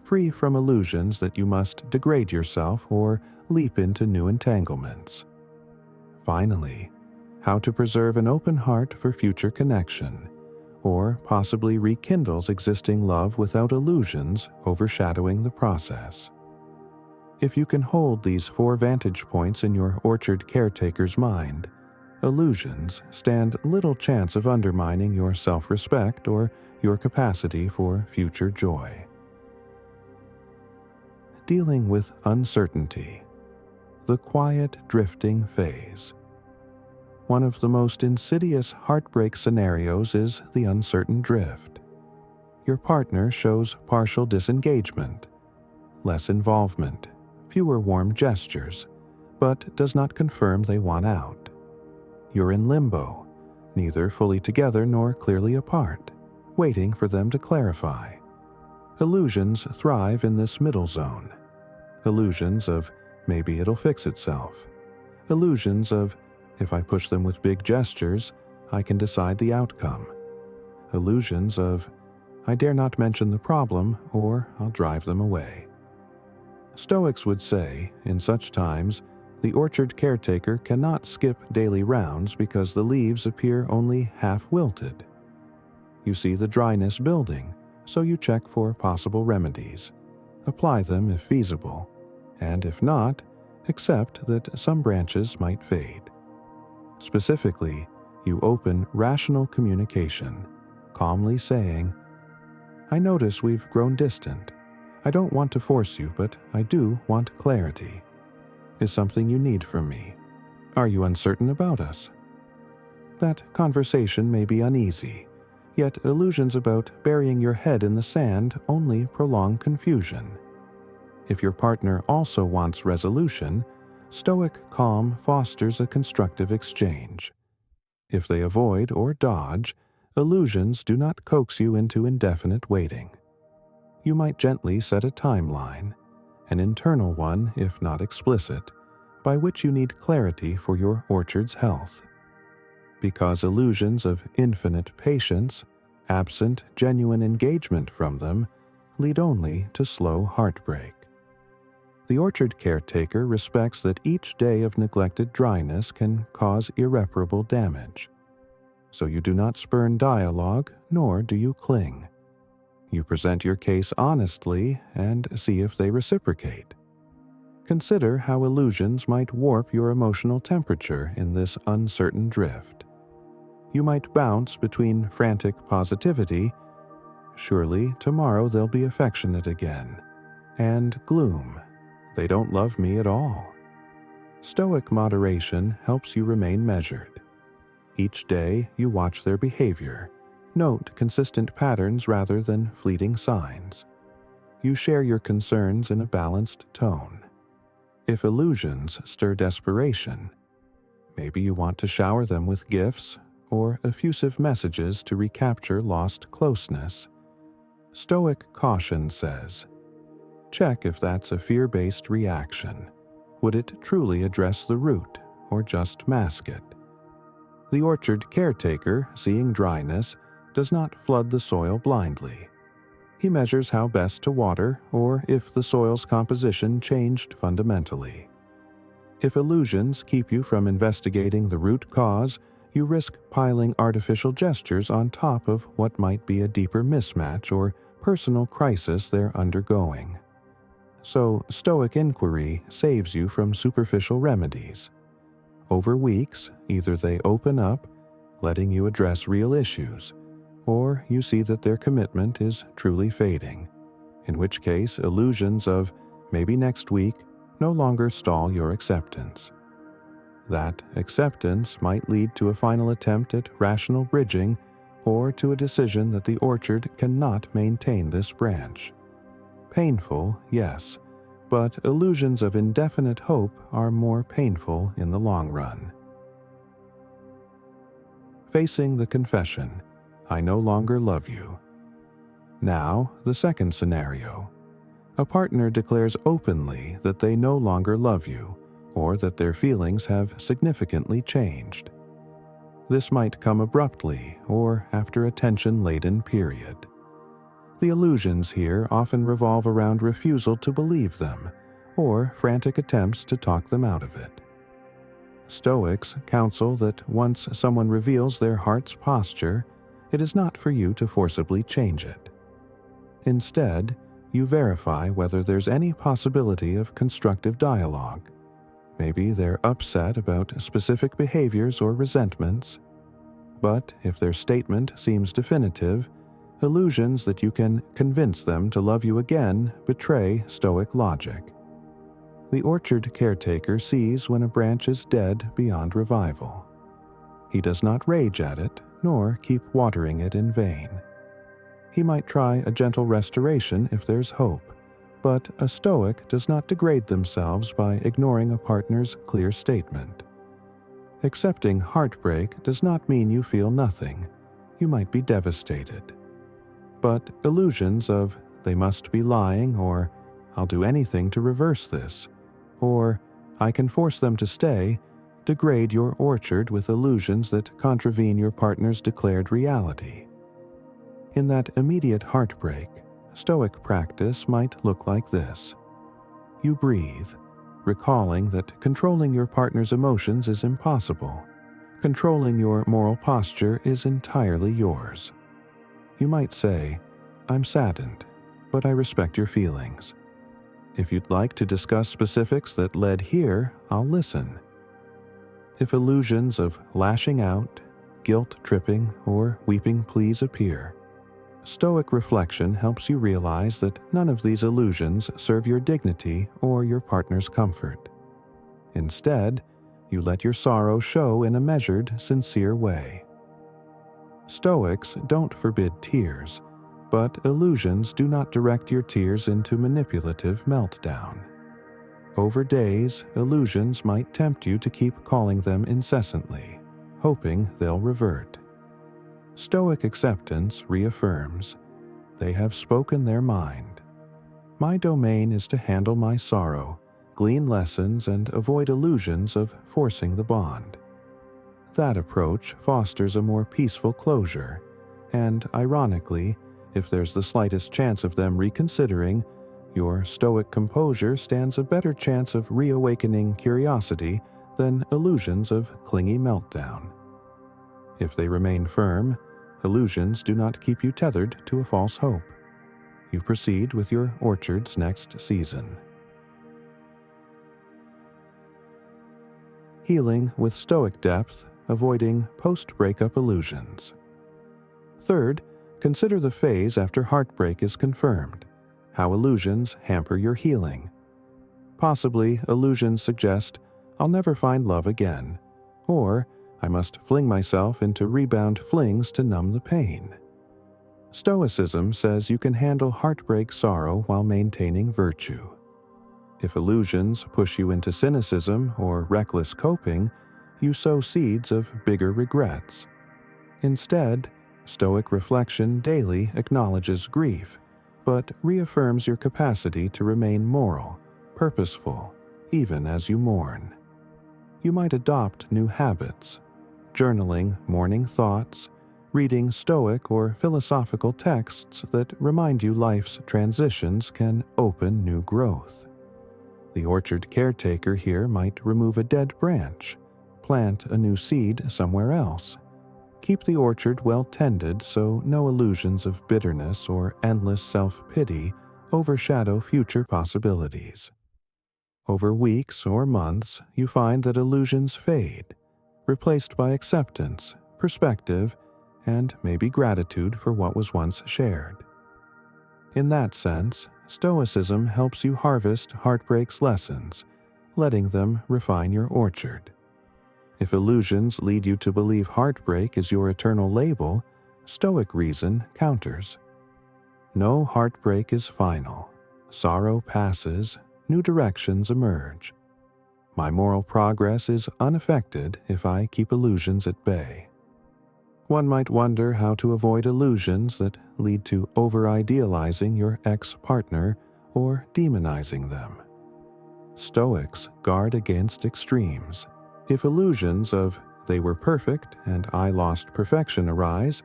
free from illusions that you must degrade yourself or leap into new entanglements. Finally, how to preserve an open heart for future connection, or possibly rekindles existing love without illusions overshadowing the process. If you can hold these 4 vantage points in your orchard caretaker's mind, illusions stand little chance of undermining your self-respect or your capacity for future joy. Dealing with uncertainty, the quiet drifting phase. One of the most insidious heartbreak scenarios is the uncertain drift. Your partner shows partial disengagement, less involvement, fewer warm gestures, but does not confirm they want out. You're in limbo, neither fully together nor clearly apart, waiting for them to clarify. Illusions thrive in this middle zone. Illusions of maybe it'll fix itself. Illusions of if I push them with big gestures, I can decide the outcome. Illusions of I dare not mention the problem or I'll drive them away. Stoics would say, in such times, the orchard caretaker cannot skip daily rounds because the leaves appear only half wilted. You see the dryness building, so you check for possible remedies. Apply them if feasible, and if not, accept that some branches might fade. Specifically, you open rational communication, calmly saying, I notice we've grown distant. I don't want to force you, but I do want clarity. Is something you need from me? Are you uncertain about us? That conversation may be uneasy, yet illusions about burying your head in the sand only prolong confusion. If your partner also wants resolution, Stoic calm fosters a constructive exchange. If they avoid or dodge, illusions do not coax you into indefinite waiting. You might gently set a timeline, an internal one if not explicit, by which you need clarity for your orchard's health. Because illusions of infinite patience, absent genuine engagement from them, lead only to slow heartbreak. The orchard caretaker respects that each day of neglected dryness can cause irreparable damage. So you do not spurn dialogue, nor do you cling. You present your case honestly and see if they reciprocate. Consider how illusions might warp your emotional temperature in this uncertain drift. You might bounce between frantic positivity, surely tomorrow they'll be affectionate again, and gloom, they don't love me at all. Stoic moderation helps you remain measured. Each day you watch their behavior, note consistent patterns rather than fleeting signs. You share your concerns in a balanced tone. If illusions stir desperation, maybe you want to shower them with gifts or effusive messages to recapture lost closeness. Stoic caution says, check if that's a fear-based reaction. Would it truly address the root or just mask it? The orchard caretaker, seeing dryness, does not flood the soil blindly. He measures how best to water or if the soil's composition changed fundamentally. If illusions keep you from investigating the root cause, you risk piling artificial gestures on top of what might be a deeper mismatch or personal crisis they're undergoing. So, Stoic inquiry saves you from superficial remedies. Over weeks, either they open up, letting you address real issues, or you see that their commitment is truly fading, in which case illusions of maybe next week no longer stall your acceptance. That acceptance might lead to a final attempt at rational bridging or to a decision that the orchard cannot maintain this branch. Painful, yes, but illusions of indefinite hope are more painful in the long run. Facing the confession, I no longer love you. Now, the second scenario. A partner declares openly that they no longer love you, or that their feelings have significantly changed. This might come abruptly or after a tension-laden period. The illusions here often revolve around refusal to believe them, or frantic attempts to talk them out of it. Stoics counsel that once someone reveals their heart's posture, it is not for you to forcibly change it. Instead, you verify whether there's any possibility of constructive dialogue. Maybe they're upset about specific behaviors or resentments. But if their statement seems definitive, illusions that you can convince them to love you again betray Stoic logic. The orchard caretaker sees when a branch is dead beyond revival. He does not rage at it, nor keep watering it in vain. He might try a gentle restoration if there's hope, but a Stoic does not degrade themselves by ignoring a partner's clear statement. Accepting heartbreak does not mean you feel nothing. You might be devastated. But illusions of, they must be lying, or I'll do anything to reverse this, or I can force them to stay, degrade your orchard with illusions that contravene your partner's declared reality. In that immediate heartbreak, Stoic practice might look like this. You breathe, recalling that controlling your partner's emotions is impossible. Controlling your moral posture is entirely yours. You might say, I'm saddened, but I respect your feelings. If you'd like to discuss specifics that led here, I'll listen. If illusions of lashing out, guilt-tripping, or weeping pleas appear, Stoic reflection helps you realize that none of these illusions serve your dignity or your partner's comfort. Instead, you let your sorrow show in a measured, sincere way. Stoics don't forbid tears, but illusions do not direct your tears into manipulative meltdown. Over days, illusions might tempt you to keep calling them incessantly, hoping they'll revert. Stoic acceptance reaffirms, they have spoken their mind. My domain is to handle my sorrow, glean lessons, and avoid illusions of forcing the bond. That approach fosters a more peaceful closure, and ironically, if there's the slightest chance of them reconsidering, your stoic composure stands a better chance of reawakening curiosity than illusions of clingy meltdown. If they remain firm, illusions do not keep you tethered to a false hope. You proceed with your orchard's next season. Healing with stoic depth, avoiding post-breakup illusions. Third, consider the phase after heartbreak is confirmed, how illusions hamper your healing. Possibly, illusions suggest, I'll never find love again, or I must fling myself into rebound flings to numb the pain. Stoicism says you can handle heartbreak sorrow while maintaining virtue. If illusions push you into cynicism or reckless coping, you sow seeds of bigger regrets. Instead, Stoic reflection daily acknowledges grief, but reaffirms your capacity to remain moral, purposeful, even as you mourn. You might adopt new habits, journaling morning thoughts, reading Stoic or philosophical texts that remind you life's transitions can open new growth. The orchard caretaker here might remove a dead branch, plant a new seed somewhere else. Keep the orchard well tended so no illusions of bitterness or endless self-pity overshadow future possibilities. Over weeks or months, you find that illusions fade, replaced by acceptance, perspective, and maybe gratitude for what was once shared. In that sense, Stoicism helps you harvest heartbreak's lessons, letting them refine your orchard. If illusions lead you to believe heartbreak is your eternal label, Stoic reason counters. No heartbreak is final. Sorrow passes, new directions emerge. My moral progress is unaffected if I keep illusions at bay. One might wonder how to avoid illusions that lead to over-idealizing your ex-partner or demonizing them. Stoics guard against extremes. If illusions of they were perfect and I lost perfection arise,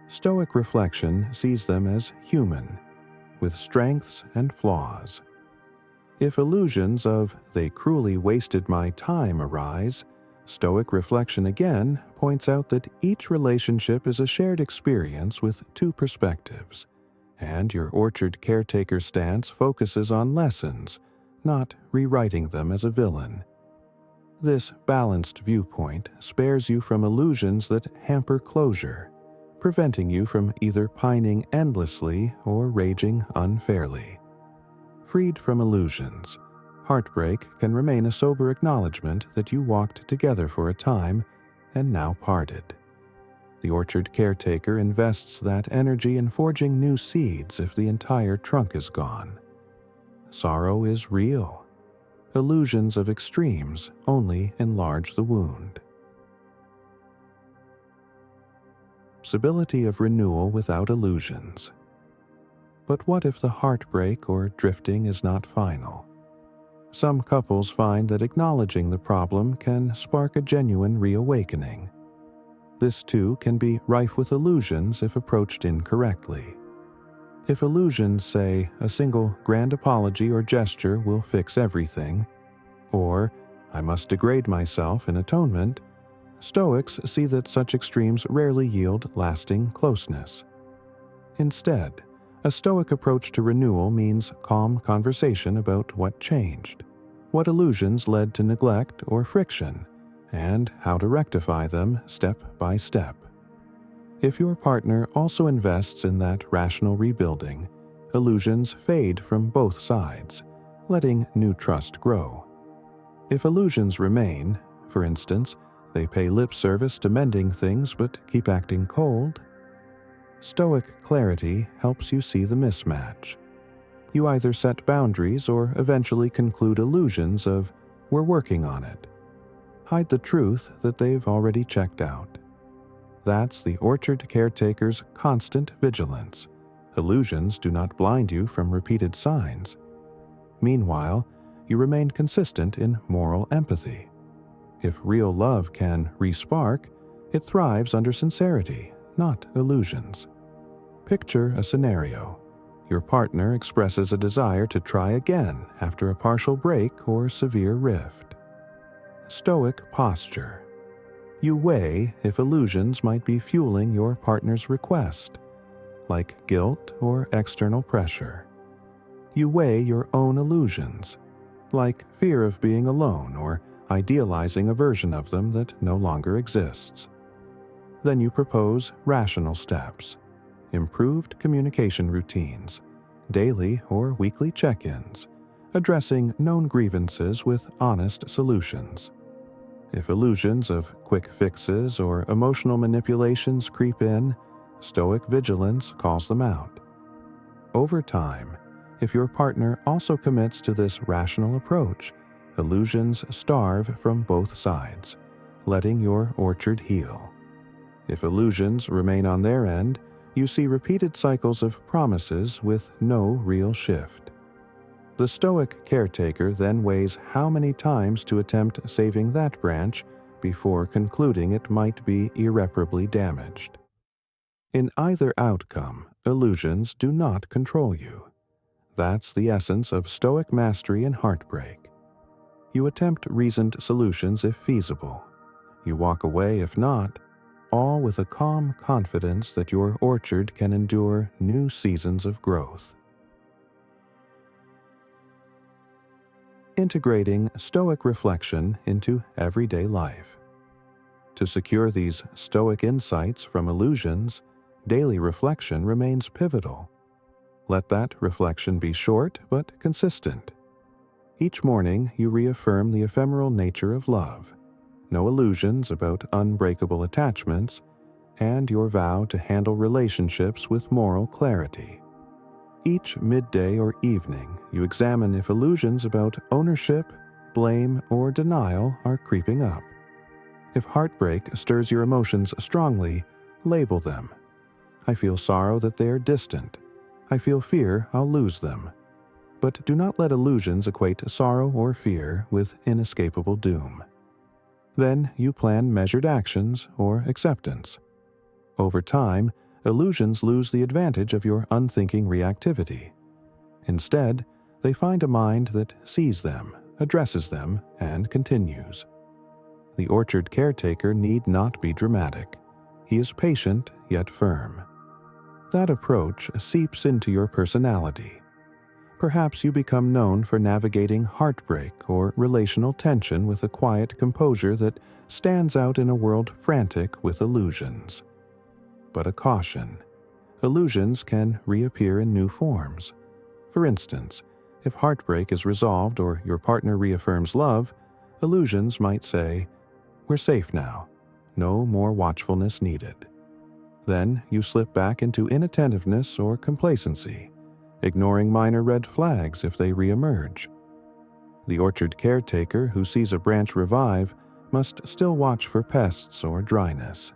Stoic reflection sees them as human, with strengths and flaws. If illusions of they cruelly wasted my time arise, Stoic reflection again points out that each relationship is a shared experience with two perspectives, and your orchard caretaker stance focuses on lessons, not rewriting them as a villain. This balanced viewpoint spares you from illusions that hamper closure, preventing you from either pining endlessly or raging unfairly. Freed from illusions, heartbreak can remain a sober acknowledgement that you walked together for a time and now parted. The orchard caretaker invests that energy in forging new seeds if the entire trunk is gone. Sorrow is real. Illusions of extremes only enlarge the wound. Possibility of renewal without illusions. But what if the heartbreak or drifting is not final? Some couples find that acknowledging the problem can spark a genuine reawakening. This too can be rife with illusions if approached incorrectly. If illusions say a single grand apology or gesture will fix everything, or I must degrade myself in atonement, Stoics see that such extremes rarely yield lasting closeness. Instead, a Stoic approach to renewal means calm conversation about what changed, what illusions led to neglect or friction, and how to rectify them step by step. If your partner also invests in that rational rebuilding, illusions fade from both sides, letting new trust grow. If illusions remain, for instance, they pay lip service to mending things but keep acting cold, Stoic clarity helps you see the mismatch. You either set boundaries or eventually conclude illusions of, "we're working on it." Hide the truth that they've already checked out. That's the orchard caretaker's constant vigilance. Illusions do not blind you from repeated signs. Meanwhile, you remain consistent in moral empathy. If real love can re-spark, it thrives under sincerity, not illusions. Picture a scenario. Your partner expresses a desire to try again after a partial break or severe rift. Stoic posture. You weigh if illusions might be fueling your partner's request, like guilt or external pressure. You weigh your own illusions, like fear of being alone or idealizing a version of them that no longer exists. Then you propose rational steps, improved communication routines, daily or weekly check-ins, addressing known grievances with honest solutions. If illusions of quick fixes or emotional manipulations creep in, Stoic vigilance calls them out. Over time, if your partner also commits to this rational approach, illusions starve from both sides, letting your orchard heal. If illusions remain on their end, you see repeated cycles of promises with no real shift. The Stoic caretaker then weighs how many times to attempt saving that branch before concluding it might be irreparably damaged. In either outcome, illusions do not control you. That's the essence of Stoic mastery in heartbreak. You attempt reasoned solutions if feasible. You walk away if not, all with a calm confidence that your orchard can endure new seasons of growth. Integrating Stoic reflection into everyday life. To secure these Stoic insights from illusions, daily reflection remains pivotal. Let that reflection be short but consistent. Each morning you reaffirm the ephemeral nature of love, no illusions about unbreakable attachments, and your vow to handle relationships with moral clarity. Each midday or evening, you examine if illusions about ownership, blame, or denial are creeping up. If heartbreak stirs your emotions strongly, label them. I feel sorrow that they are distant. I feel fear I'll lose them. But do not let illusions equate sorrow or fear with inescapable doom. Then you plan measured actions or acceptance. Over time, illusions lose the advantage of your unthinking reactivity. Instead, they find a mind that sees them, addresses them, and continues. The orchard caretaker need not be dramatic. He is patient yet firm. That approach seeps into your personality. Perhaps you become known for navigating heartbreak or relational tension with a quiet composure that stands out in a world frantic with illusions. But a caution. Illusions can reappear in new forms. For instance, if heartbreak is resolved or your partner reaffirms love, illusions might say, "We're safe now. No more watchfulness needed." Then you slip back into inattentiveness or complacency, ignoring minor red flags if they reemerge. The orchard caretaker who sees a branch revive must still watch for pests or dryness.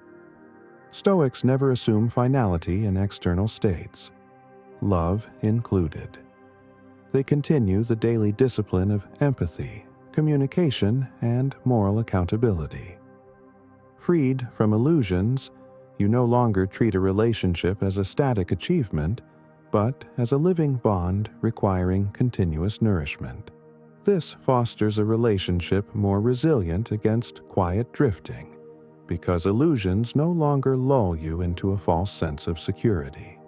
Stoics never assume finality in external states, love included. They continue the daily discipline of empathy, communication, and moral accountability. Freed from illusions, you no longer treat a relationship as a static achievement, but as a living bond requiring continuous nourishment. This fosters a relationship more resilient against quiet drifting, because illusions no longer lull you into a false sense of security.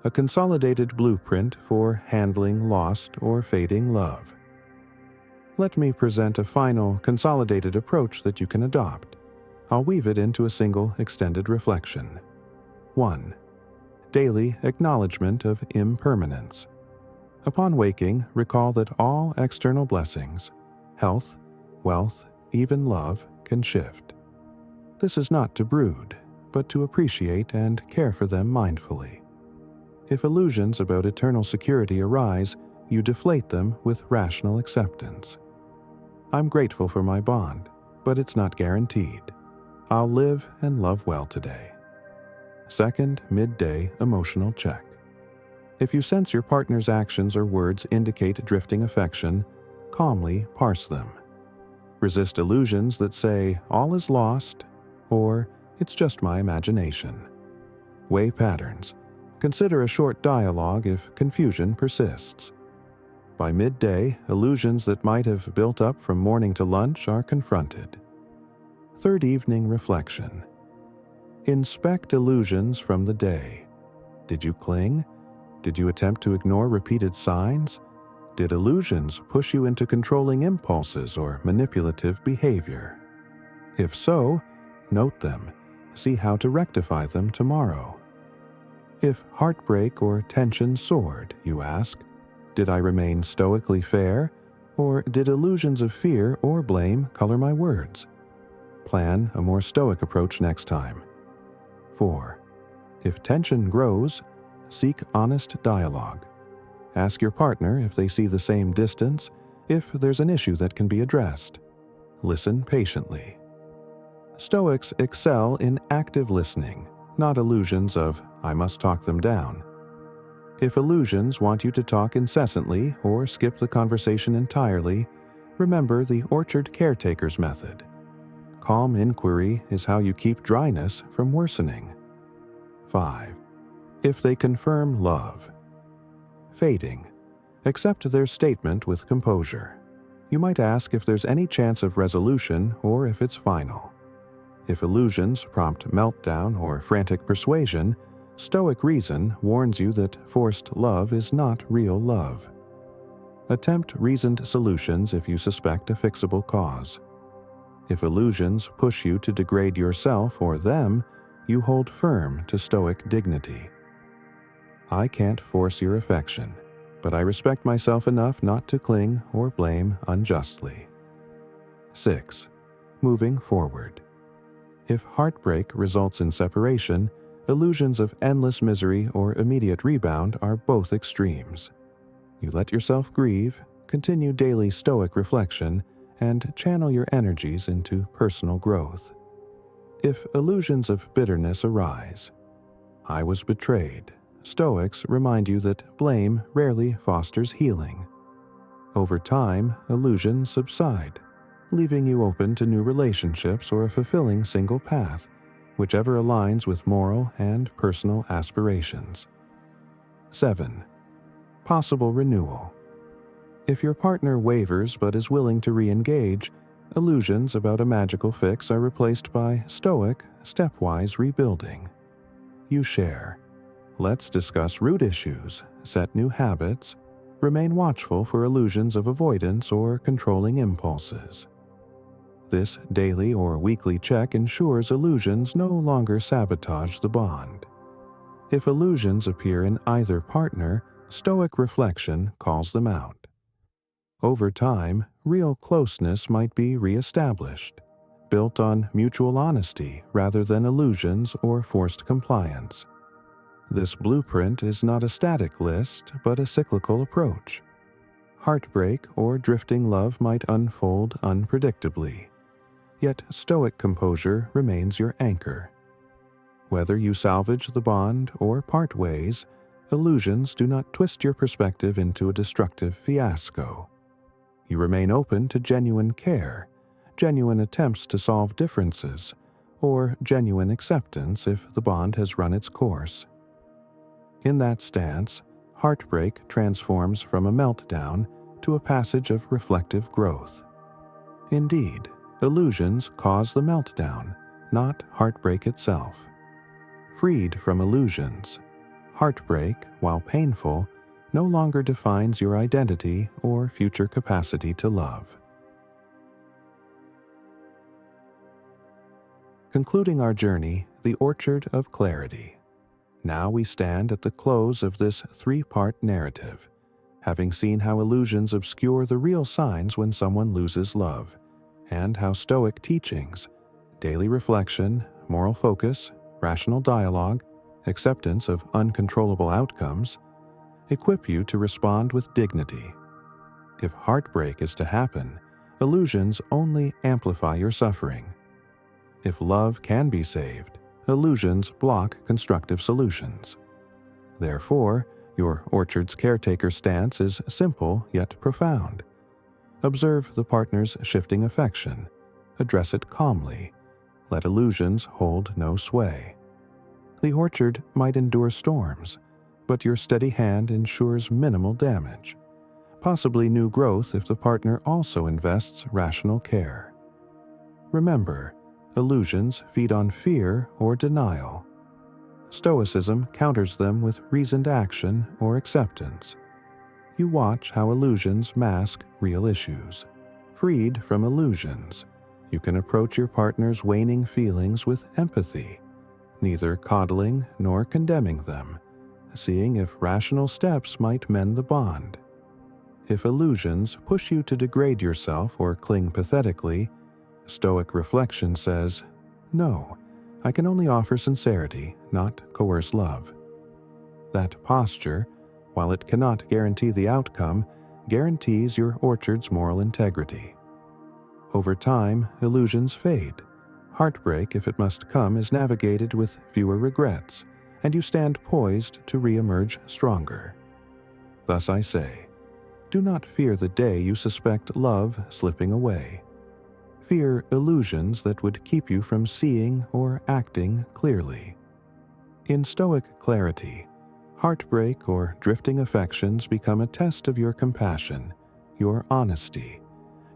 A consolidated blueprint for handling lost or fading love. Let me present a final, consolidated approach that you can adopt. I'll weave it into a single, extended reflection. 1. Daily acknowledgement of impermanence. Upon waking, recall that all external blessings, health, wealth, even love, can shift. This is not to brood, but to appreciate and care for them mindfully. If illusions about eternal security arise, you deflate them with rational acceptance. I'm grateful for my bond, but it's not guaranteed. I'll live and love well today. Second, midday emotional check. If you sense your partner's actions or words indicate drifting affection, calmly parse them. Resist illusions that say, all is lost, or it's just my imagination. Weigh patterns. Consider a short dialogue if confusion persists. By midday, illusions that might have built up from morning to lunch are confronted. Third evening reflection. Inspect illusions from the day. Did you cling? Did you attempt to ignore repeated signs? Did illusions push you into controlling impulses or manipulative behavior? If so, note them. See how to rectify them tomorrow. If heartbreak or tension soared, you ask, did I remain stoically fair, or did illusions of fear or blame color my words? Plan a more stoic approach next time. 4. If tension grows, seek honest dialogue. Ask your partner if they see the same distance, if there's an issue that can be addressed. Listen patiently. Stoics excel in active listening, not illusions of, I must talk them down. If illusions want you to talk incessantly or skip the conversation entirely, remember the orchard caretaker's method. Calm inquiry is how you keep dryness from worsening. 5. If they confirm love. Fading. Accept their statement with composure. You might ask if there's any chance of resolution or if it's final. If illusions prompt meltdown or frantic persuasion, Stoic reason warns you that forced love is not real love. Attempt reasoned solutions if you suspect a fixable cause. If illusions push you to degrade yourself or them, you hold firm to Stoic dignity. I can't force your affection, but I respect myself enough not to cling or blame unjustly. 6. Moving forward. If heartbreak results in separation, illusions of endless misery or immediate rebound are both extremes. You let yourself grieve, continue daily Stoic reflection, and channel your energies into personal growth. If illusions of bitterness arise, I was betrayed. Stoics remind you that blame rarely fosters healing. Over time, illusions subside, leaving you open to new relationships or a fulfilling single path, whichever aligns with moral and personal aspirations. 7. Possible renewal. If your partner wavers but is willing to re-engage, illusions about a magical fix are replaced by Stoic, stepwise rebuilding. You share. Let's discuss root issues, set new habits, remain watchful for illusions of avoidance or controlling impulses. This daily or weekly check ensures illusions no longer sabotage the bond. If illusions appear in either partner, Stoic reflection calls them out. Over time, real closeness might be re-established, built on mutual honesty rather than illusions or forced compliance. This blueprint is not a static list, but a cyclical approach. Heartbreak or drifting love might unfold unpredictably, yet Stoic composure remains your anchor. Whether you salvage the bond or part ways, illusions do not twist your perspective into a destructive fiasco. You remain open to genuine care, genuine attempts to solve differences, or genuine acceptance if the bond has run its course. In that stance, heartbreak transforms from a meltdown to a passage of reflective growth. Indeed, illusions cause the meltdown, not heartbreak itself. Freed from illusions, heartbreak, while painful, no longer defines your identity or future capacity to love. concluding our journey, the Orchard of Clarity. Now we stand at the close of this three-part narrative, having seen how illusions obscure the real signs when someone loses love, and how Stoic teachings, daily reflection, moral focus, rational dialogue, acceptance of uncontrollable outcomes, equip you to respond with dignity. If heartbreak is to happen, illusions only amplify your suffering. If love can be saved, illusions block constructive solutions. Therefore, your orchard's caretaker stance is simple yet profound. Observe the partner's shifting affection. Address it calmly. Let illusions hold no sway. The orchard might endure storms, but your steady hand ensures minimal damage, possibly new growth if the partner also invests rational care. Remember, illusions feed on fear or denial. Stoicism counters them with reasoned action or acceptance. You watch how illusions mask real issues. Freed from illusions, you can approach your partner's waning feelings with empathy, neither coddling nor condemning them, seeing if rational steps might mend the bond. If illusions push you to degrade yourself or cling pathetically, Stoic reflection says, "No, I can only offer sincerity, not coerce love." That posture, while it cannot guarantee the outcome, guarantees your orchard's moral integrity. Over time, illusions fade. Heartbreak, if it must come, is navigated with fewer regrets, and you stand poised to re-emerge stronger. Thus I say, do not fear the day you suspect love slipping away. Fear illusions that would keep you from seeing or acting clearly. In Stoic clarity, heartbreak or drifting affections become a test of your compassion, your honesty,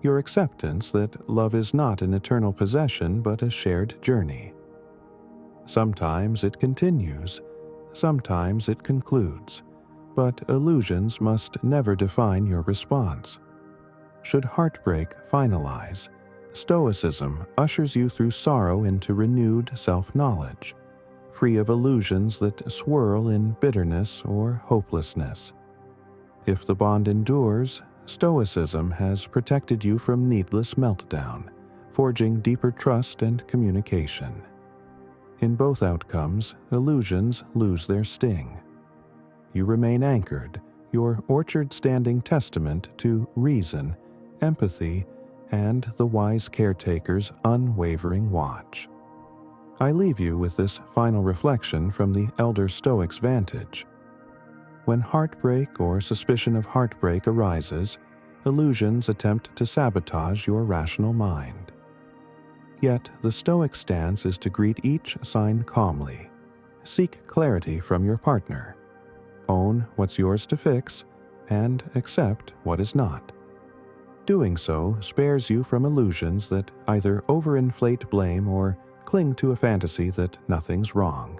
your acceptance that love is not an eternal possession but a shared journey. Sometimes it continues, sometimes it concludes, but illusions must never define your response. Should heartbreak finalize, Stoicism ushers you through sorrow into renewed self-knowledge, free of illusions that swirl in bitterness or hopelessness. If the bond endures, Stoicism has protected you from needless meltdown, forging deeper trust and communication. In both outcomes, illusions lose their sting. You remain anchored, your orchard standing testament to reason, empathy, and the wise caretaker's unwavering watch. I leave you with this final reflection from the elder Stoic's vantage. When heartbreak or suspicion of heartbreak arises, illusions attempt to sabotage your rational mind. Yet the Stoic stance is to greet each sign calmly. Seek clarity from your partner. Own what's yours to fix, and accept what is not. Doing so spares you from illusions that either overinflate blame or cling to a fantasy that nothing's wrong.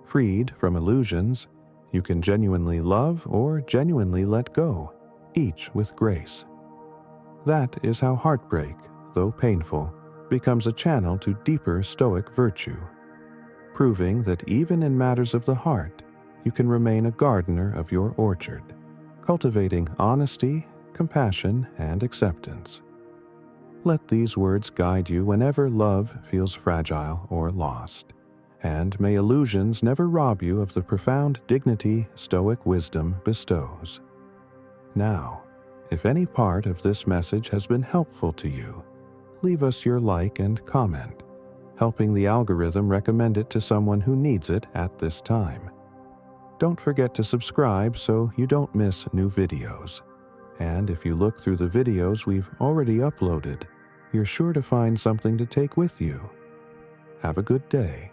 Freed from illusions, you can genuinely love or genuinely let go, each with grace. That is how heartbreak, though painful, becomes a channel to deeper Stoic virtue, proving that even in matters of the heart, you can remain a gardener of your orchard, cultivating honesty, compassion, and acceptance. Let these words guide you whenever love feels fragile or lost, and may illusions never rob you of the profound dignity Stoic wisdom bestows. Now, if any part of this message has been helpful to you, leave us your like and comment, helping the algorithm recommend it to someone who needs it at this time. Don't forget to subscribe so you don't miss new videos. And if you look through the videos we've already uploaded, you're sure to find something to take with you. Have a good day.